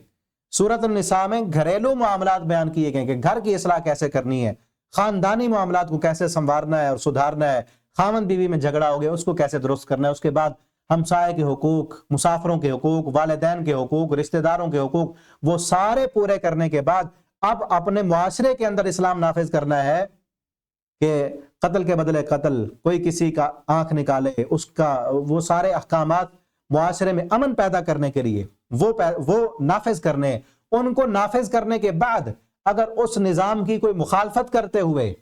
سورۃ النساء میں گھریلو معاملات بیان کیے گئے کہ گھر کی اصلاح کیسے کرنی ہے، خاندانی معاملات کو کیسے سنوارنا ہے اور سدھارنا ہے، خاوند بیوی میں جھگڑا ہو گیا اس کو کیسے درست کرنا ہے، اس کے بعد ہمسائے کے حقوق، مسافروں کے حقوق، والدین کے حقوق، رشتہ داروں کے حقوق، وہ سارے پورے کرنے کے بعد اب اپنے معاشرے کے اندر اسلام نافذ کرنا ہے کہ قتل کے بدلے قتل، کوئی کسی کا آنکھ نکالے، اس کا وہ سارے احکامات معاشرے میں امن پیدا کرنے کے لیے وہ نافذ کرنے۔ ان کو نافذ کرنے کے بعد اگر اس نظام کی کوئی مخالفت کرتے ہوئے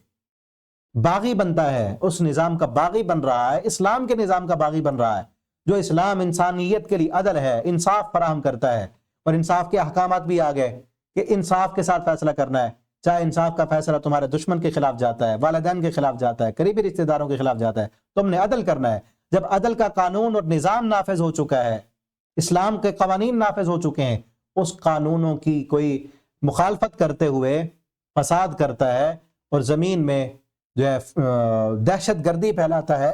باغی بنتا ہے، اس نظام کا باغی بن رہا ہے، اسلام کے نظام کا باغی بن رہا ہے، جو اسلام انسانیت کے لیے عدل ہے، انصاف فراہم کرتا ہے، اور انصاف کے احکامات بھی آ گئے کہ انصاف کے ساتھ فیصلہ کرنا ہے، چاہے انصاف کا فیصلہ تمہارے دشمن کے خلاف جاتا ہے، والدین کے خلاف جاتا ہے، قریبی رشتہ داروں کے خلاف جاتا ہے، تم نے عدل کرنا ہے۔ جب عدل کا قانون اور نظام نافذ ہو چکا ہے، اسلام کے قوانین نافذ ہو چکے ہیں، اس قانونوں کی کوئی مخالفت کرتے ہوئے فساد کرتا ہے اور زمین میں جو ہے دہشت گردی پھیلاتا ہے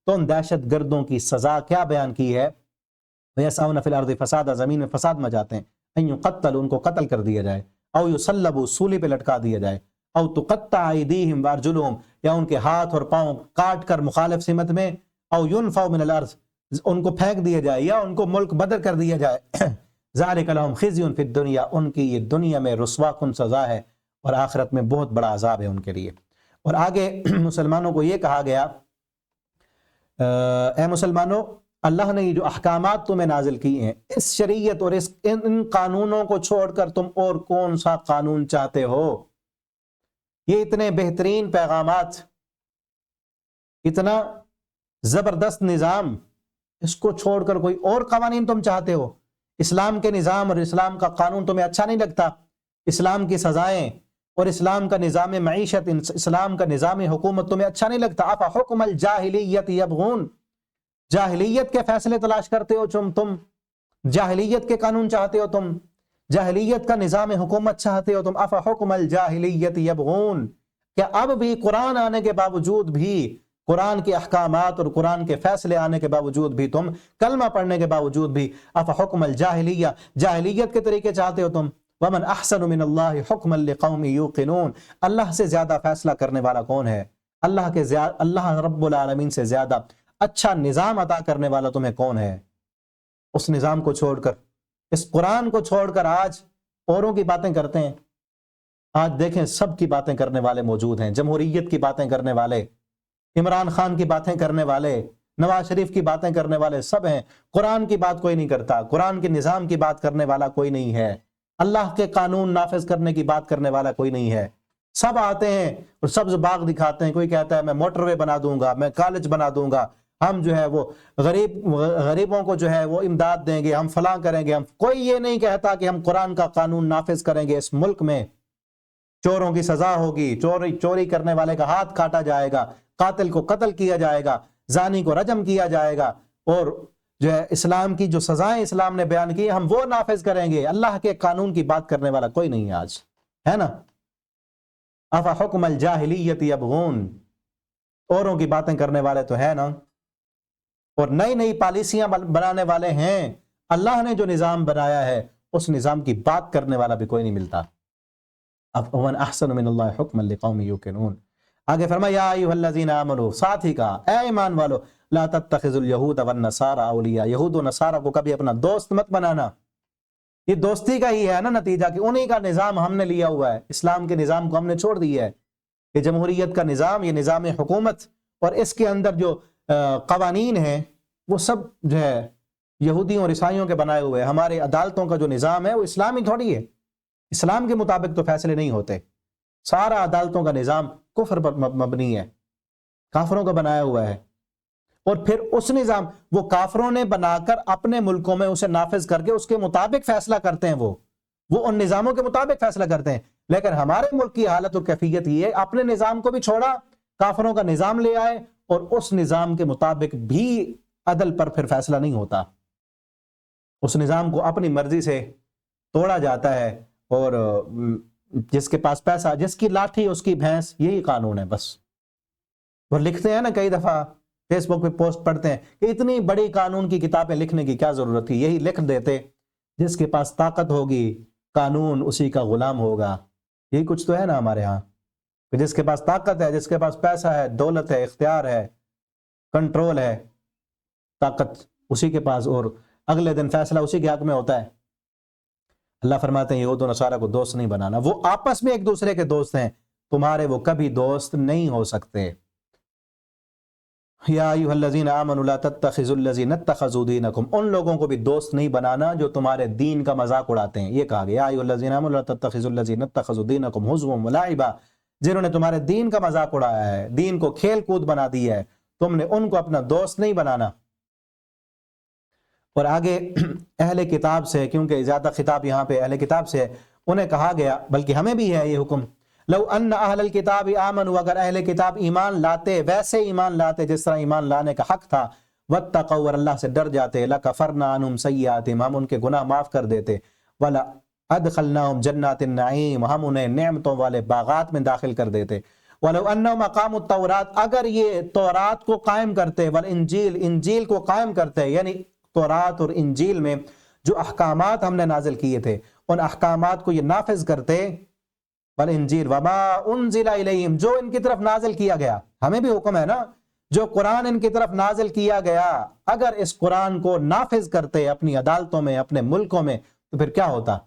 تو ان دہشت گردوں کی سزا کیا بیان کی ہے؟ وَيَسْعَوْنَ فِي الْأَرْضِ فَسَادًا، زمین میں فساد مچاتے ہیں، اَن يُقَتَّلُوا، ان کو قتل کر دیا جائے، او يُصَلَّبُوا، سولی پہ لٹکا دیا جائے، او تُقَطَّعَ أَيْدِيهِمْ وَأَرْجُلُهُمْ، یا ان کے ہاتھ اور پاؤں کاٹ کر مخالف سمت میں، او يُنْفَوْا مِنَ الْأَرْضِ، ان کو پھینک دیا جائے یا ان کو ملک بدر کر دیا جائے۔ ذَلِكَ لَهُمْ خِزْيٌ فِي الدُّنْيَا، ان کی یہ دنیا میں رسوا کن سزا ہے اور آخرت میں بہت بڑا عذاب ہے ان کے لیے۔ اور آگے مسلمانوں کو یہ کہا گیا، اے مسلمانوں، اللہ نے یہ جو احکامات تمہیں نازل کی ہیں، اس شریعت اور ان قانونوں کو چھوڑ کر تم اور کون سا قانون چاہتے ہو؟ یہ اتنے بہترین پیغامات، اتنا زبردست نظام، اس کو چھوڑ کر کوئی اور قوانین تم چاہتے ہو؟ اسلام کے نظام اور اسلام کا قانون تمہیں اچھا نہیں لگتا؟ اسلام کی سزائیں اور اسلام کا نظام معیشت، اسلام کا نظام حکومت تمہیں اچھا نہیں لگتا؟ افحکم الجاہلیت یبغون، جاہلیت کے فیصلے تلاش کرتے ہو تم، جاہلیت کے قانون چاہتے ہو تم، جاہلیت کا نظام حکومت چاہتے ہو تم۔ افحکم الجاہلیت یبغون، کیا اب بھی قرآن آنے کے باوجود بھی، قرآن کے احکامات اور قرآن کے فیصلے آنے کے باوجود بھی تم، کلمہ پڑھنے کے باوجود بھی افحکم الجاہلیہ، جاہلیت کے طریقے چاہتے ہو تم؟ ومن احسن من اللہ حکما لقوم یوقنون، اللہ سے زیادہ فیصلہ کرنے والا کون ہے؟ اللہ رب العالمین سے زیادہ اچھا نظام عطا کرنے والا تمہیں کون ہے؟ اس نظام کو چھوڑ کر، اس قرآن کو چھوڑ کر آج اوروں کی باتیں کرتے ہیں۔ آج دیکھیں سب کی باتیں کرنے والے موجود ہیں، جمہوریت کی باتیں کرنے والے، عمران خان کی باتیں کرنے والے، نواز شریف کی باتیں کرنے والے سب ہیں، قرآن کی بات کوئی نہیں کرتا، قرآن کے نظام کی بات کرنے والا کوئی نہیں ہے، اللہ کے قانون نافذ کرنے کی بات کرنے والا کوئی نہیں ہے۔ سب آتے ہیں اور سبز باغ دکھاتے ہیں، کوئی کہتا ہے میں موٹر وے بنا دوں گا، میں کالج بنا دوں گا، ہم جو ہے وہ غریبوں کو جو ہے وہ امداد دیں گے، ہم فلاں کریں گے۔ کوئی یہ نہیں کہتا کہ ہم قرآن کا قانون نافذ کریں گے، اس ملک میں چوروں کی سزا ہوگی، چوری کرنے والے کا ہاتھ کاٹا جائے گا، قاتل کو قتل کیا جائے گا، زانی کو رجم کیا جائے گا، اور جو ہے اسلام کی جو سزائیں اسلام نے بیان کی ہم وہ نافذ کریں گے۔ اللہ کے قانون کی بات کرنے والا کوئی نہیں ہے آج، ہے نا؟ افحکم الجاہلیت یبغون، اوروں کی باتیں کرنے والے تو ہے نا، اور نئی نئی پالیسیاں بنانے والے ہیں۔ اللہ نے جو نظام بنایا ہے اس نظام کی بات کرنے والا بھی کوئی نہیں ملتا۔ ومن احسن من اللہ حکما لقوم یوقنون۔ آگے فرمایا یا ایھا الذین آمنوا، ساتھ ہی کہا اے ایمان والو، لا تتخذوا اليہود والنصارى اولیاء، یہود و نصارہ کو کبھی اپنا دوست مت بنانا۔ یہ دوستی کا ہی ہے نا نتیجہ کہ انہی کا نظام ہم نے لیا ہوا ہے، اسلام کے نظام کو ہم نے چھوڑ دیا ہے۔ یہ جمہوریت کا نظام، یہ نظام حکومت اور اس کے اندر جو قوانین ہیں وہ سب جو ہے یہودیوں اور عیسائیوں کے بنائے ہوئے ہیں۔ ہمارے عدالتوں کا جو نظام ہے وہ اسلامی تھوڑی ہے، اسلام کے مطابق تو فیصلے نہیں ہوتے۔ سارا عدالتوں کا نظام کفر پر مبنی ہے، کافروں کا بنایا ہوا ہے، اور پھر اس نظام وہ کافروں نے بنا کر اپنے ملکوں میں اسے نافذ کر کے اس کے مطابق فیصلہ کرتے ہیں، وہ ان نظاموں کے مطابق فیصلہ کرتے ہیں۔ لیکن ہمارے ملک کی حالت اور کیفیت یہ ہے، اپنے نظام کو بھی چھوڑا، کافروں کا نظام لے آئے، اور اس نظام کے مطابق بھی عدل پر پھر فیصلہ نہیں ہوتا، اس نظام کو اپنی مرضی سے توڑا جاتا ہے، اور جس کے پاس پیسہ، جس کی لاٹھی اس کی بھینس، یہی قانون ہے بس۔ وہ لکھتے ہیں نا، کئی دفعہ فیس بک پہ پوسٹ پڑھتے ہیں کہ اتنی بڑی قانون کی کتابیں لکھنے کی کیا ضرورت تھی، یہی لکھ دیتے، جس کے پاس طاقت ہوگی، قانون اسی کا غلام ہوگا۔ یہی کچھ تو ہے نا ہمارے ہاں، کہ جس کے پاس طاقت ہے، جس کے پاس پیسہ ہے، دولت ہے، اختیار ہے، کنٹرول ہے، طاقت اسی کے پاس، اور اگلے دن فیصلہ اسی کے حق میں ہوتا ہے۔ اللہ فرماتے ہیں یہود و نصارہ کو دوست نہیں بنانا، وہ آپس میں ایک دوسرے کے دوست ہیں، تمہارے وہ کبھی دوست نہیں ہو سکتے۔ یا ایھا الذین آمنوا لا تتخذوا الذین اتخذوا دینکم، ان لوگوں کو بھی دوست نہیں بنانا جو تمہارے دین کا مذاق اڑاتے ہیں۔ یہ کہا گیا یا ایھا الذین آمنوا لا تتخذوا الذین اتخذوا دینکم ہزوا ولعبا، جنہوں نے تمہارے دین کا مذاق اڑایا ہے، دین کو کھیل کود بنا دیا ہے، تم نے ان کو اپنا دوست نہیں بنانا۔ اور آگے اہل کتاب سے، کیونکہ زیادہ خطاب یہاں پہ اہل کتاب سے ہے، انہیں کہا گیا، بلکہ ہمیں بھی ہے یہ حکم، لو ان اہل الکتاب آمنوا، اگر اہل کتاب ایمان لاتے، ویسے ایمان لاتے جس طرح ایمان لانے کا حق تھا، واتقوا، اور اللہ سے ڈر جاتے، لکفرنا عنہم سیئاتہم، ہم ان کے گناہ معاف کر دیتے، ولا ادخلناہم جنات النعیم، ہم انہیں نعمتوں والے باغات میں داخل کر دیتے، ولو انہم اقاموا التوراۃ، اگر یہ تورات کو قائم کرتے، والانجیل، انجیل کو قائم کرتے، یعنی تورات اور انجیل میں جو احکامات ہم نے نازل کیے تھے ان احکامات کو یہ نافذ کرتے، والانجیل وما انزل الیہم، جو ان کی طرف نازل کیا گیا، ہمیں بھی حکم ہے نا، جو قرآن ان کی طرف نازل کیا گیا، اگر اس قرآن کو نافذ کرتے اپنی عدالتوں میں، اپنے ملکوں میں، تو پھر کیا ہوتا؟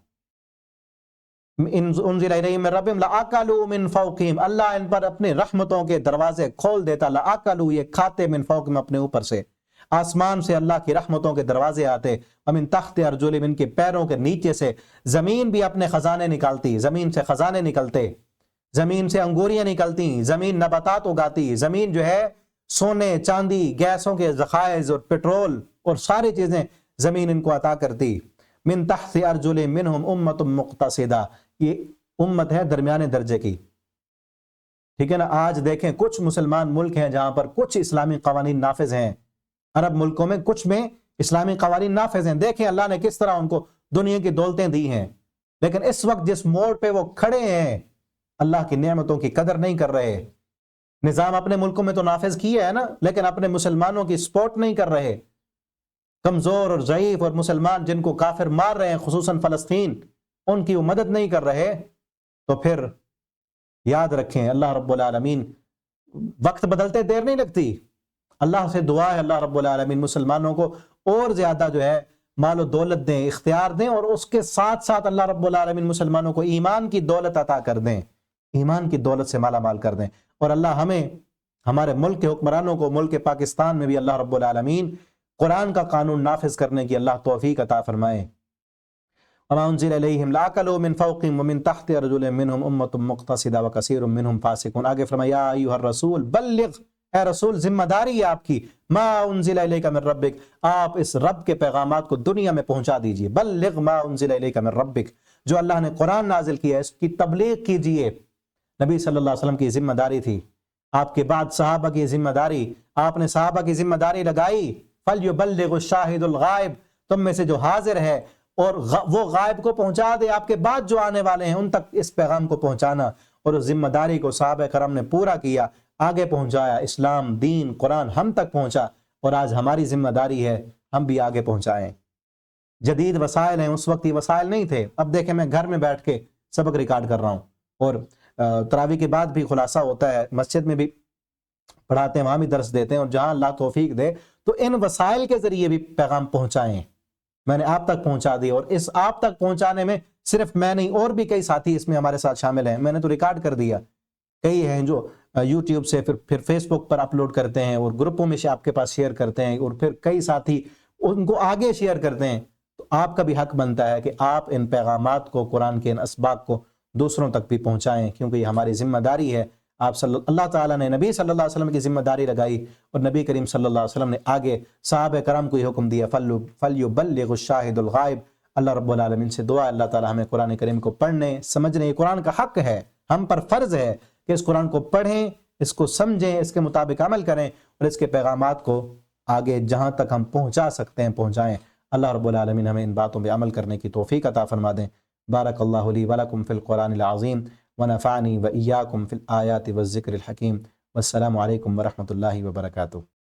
انزل الیہم من ربہم لاکلوا من فوقہم، اللہ ان پر اپنے رحمتوں کے دروازے کھول دیتا، لاکلوا، یہ کھاتے، من فوقہم، اپنے اوپر سے، آسمان سے اللہ کی رحمتوں کے دروازے آتے، ومن تحت ارجلہم، ان کے پیروں کے نیچے سے، زمین بھی اپنے خزانے نکالتی، زمین سے خزانے نکلتے، زمین سے انگوریاں نکلتی، زمین نباتات اگاتی، زمین جو ہے سونے، چاندی، گیسوں کے ذخائر اور پٹرول اور ساری چیزیں زمین ان کو عطا کرتی۔ من تحت ارجلہم منہم امۃ مقتصدہ، یہ امت ہے درمیانے درجے کی، ٹھیک ہے نا۔ آج دیکھیں کچھ مسلمان ملک ہیں جہاں پر کچھ اسلامی قوانین نافذ ہیں، عرب ملکوں میں کچھ میں اسلامی قوانین نافذ ہیں، دیکھیں اللہ نے کس طرح ان کو دنیا کی دولتیں دی ہیں، لیکن اس وقت جس موڑ پہ وہ کھڑے ہیں اللہ کی نعمتوں کی قدر نہیں کر رہے۔ نظام اپنے ملکوں میں تو نافذ کیا ہے نا، لیکن اپنے مسلمانوں کی سپورٹ نہیں کر رہے، کمزور اور ضعیف اور مسلمان جن کو کافر مار رہے ہیں، خصوصاً فلسطین، ان کی وہ مدد نہیں کر رہے، تو پھر یاد رکھیں اللہ رب العالمین، وقت بدلتے دیر نہیں لگتی، اللہ سے دعا ہے اللہ رب العالمین مسلمانوں کو اور زیادہ جو ہے مال و دولت دیں، اختیار دیں، اور اس کے ساتھ ساتھ اللہ رب العالمین مسلمانوں کو ایمان کی دولت عطا کر دیں، ایمان کی دولت سے مالا مال کر دیں، اور اللہ ہمیں، ہمارے ملک کے حکمرانوں کو، ملک پاکستان میں بھی اللہ رب العالمین قرآن کا قانون نافذ کرنے کی اللہ توفیق عطا فرمائے۔ وما انزل الیہم لاکلوا من فوقہم ومن تحت ارجلہم منہم امۃ مقتصدہ وکثیر منہم فاسقون۔ آگے فرمایا یا ایھا الرسول بلغ، اے رسول ذمہ داری ہے آپ کی، ما انزل الیک من ربک، آپ اس رب کے پیغامات کو دنیا میں پہنچا دیجئے، بلغ ما انزل الیک من ربک، جو اللہ نے قرآن نازل کیا ہے اس کی تبلیغ کیجئے۔ نبی صلی اللہ علیہ وسلم کی ذمہ داری تھی، آپ کے بعد صحابہ کی ذمہ داری، آپ نے صحابہ کی ذمہ داری لگائی، فَلْيُبَلِّغُ الشَّاهِدُ الْغَائِبُ، تم میں سے جو حاضر ہے اور وہ غائب کو پہنچا دے، آپ کے بعد جو آنے والے ہیں ان تک اس پیغام کو پہنچانا، اور اس ذمہ داری کو صحابہ کرام نے پورا کیا، آگے پہنچایا، اسلام، دین، قرآن ہم تک پہنچا، اور آج ہماری ذمہ داری ہے ہم بھی آگے پہنچائیں۔ جدید وسائل ہیں، اس وقت یہ وسائل نہیں تھے، اب دیکھیں میں گھر میں بیٹھ کے سبق ریکارڈ کر رہا ہوں، اور تراویح کے بعد بھی خلاصہ ہوتا ہے، مسجد میں بھی پڑھاتے ہیں، وہاں بھی درس دیتے ہیں، اور جہاں اللہ توفیق دے تو ان وسائل کے ذریعے بھی پیغام پہنچائیں۔ میں نے آپ تک پہنچا دی، اور اس آپ تک پہنچانے میں صرف میں نہیں، اور بھی کئی ساتھی اس میں ہمارے ساتھ شامل ہیں، میں نے تو ریکارڈ کر دیا، کئی ہیں جو یوٹیوب سے پھر فیس بک پر اپلوڈ کرتے ہیں، اور گروپوں میں سے آپ کے پاس شیئر کرتے ہیں، اور پھر کئی ساتھی ان کو آگے شیئر کرتے ہیں۔ تو آپ کا بھی حق بنتا ہے کہ آپ ان پیغامات کو، قرآن کے ان اسباق کو دوسروں تک بھی پہنچائیں، کیونکہ یہ ہماری ذمہ داری ہے۔ اللہ تعالیٰ نے نبی صلی اللہ علیہ وسلم کی ذمہ داری لگائی، اور نبی کریم صلی اللہ علیہ وسلم نے آگے صحابہ کرام کو یہ حکم دیا، فَلْيُبَلِّغُ الشَّاهِدُ الْغَائِبُ۔ اللہ رب العالمین سے دعا ہے اللہ تعالیٰ ہمیں قرآن کریم کو پڑھنے، سمجھنے، یہ قرآن کا حق ہے، ہم پر فرض ہے کہ اس قرآن کو پڑھیں، اس کو سمجھیں، اس کے مطابق عمل کریں، اور اس کے پیغامات کو آگے جہاں تک ہم پہنچا سکتے ہیں پہنچائیں۔ اللہ رب العالمین ہمیں ان باتوں پہ عمل کرنے کی توفیق عطا فرما دیں۔ بارک اللہ لی ولکم فی القرآن العظیم، ونفعنی وإیاکم فی الآیات والذکر الحکیم، والسلام علیکم ورحمۃ اللہ وبرکاتہ۔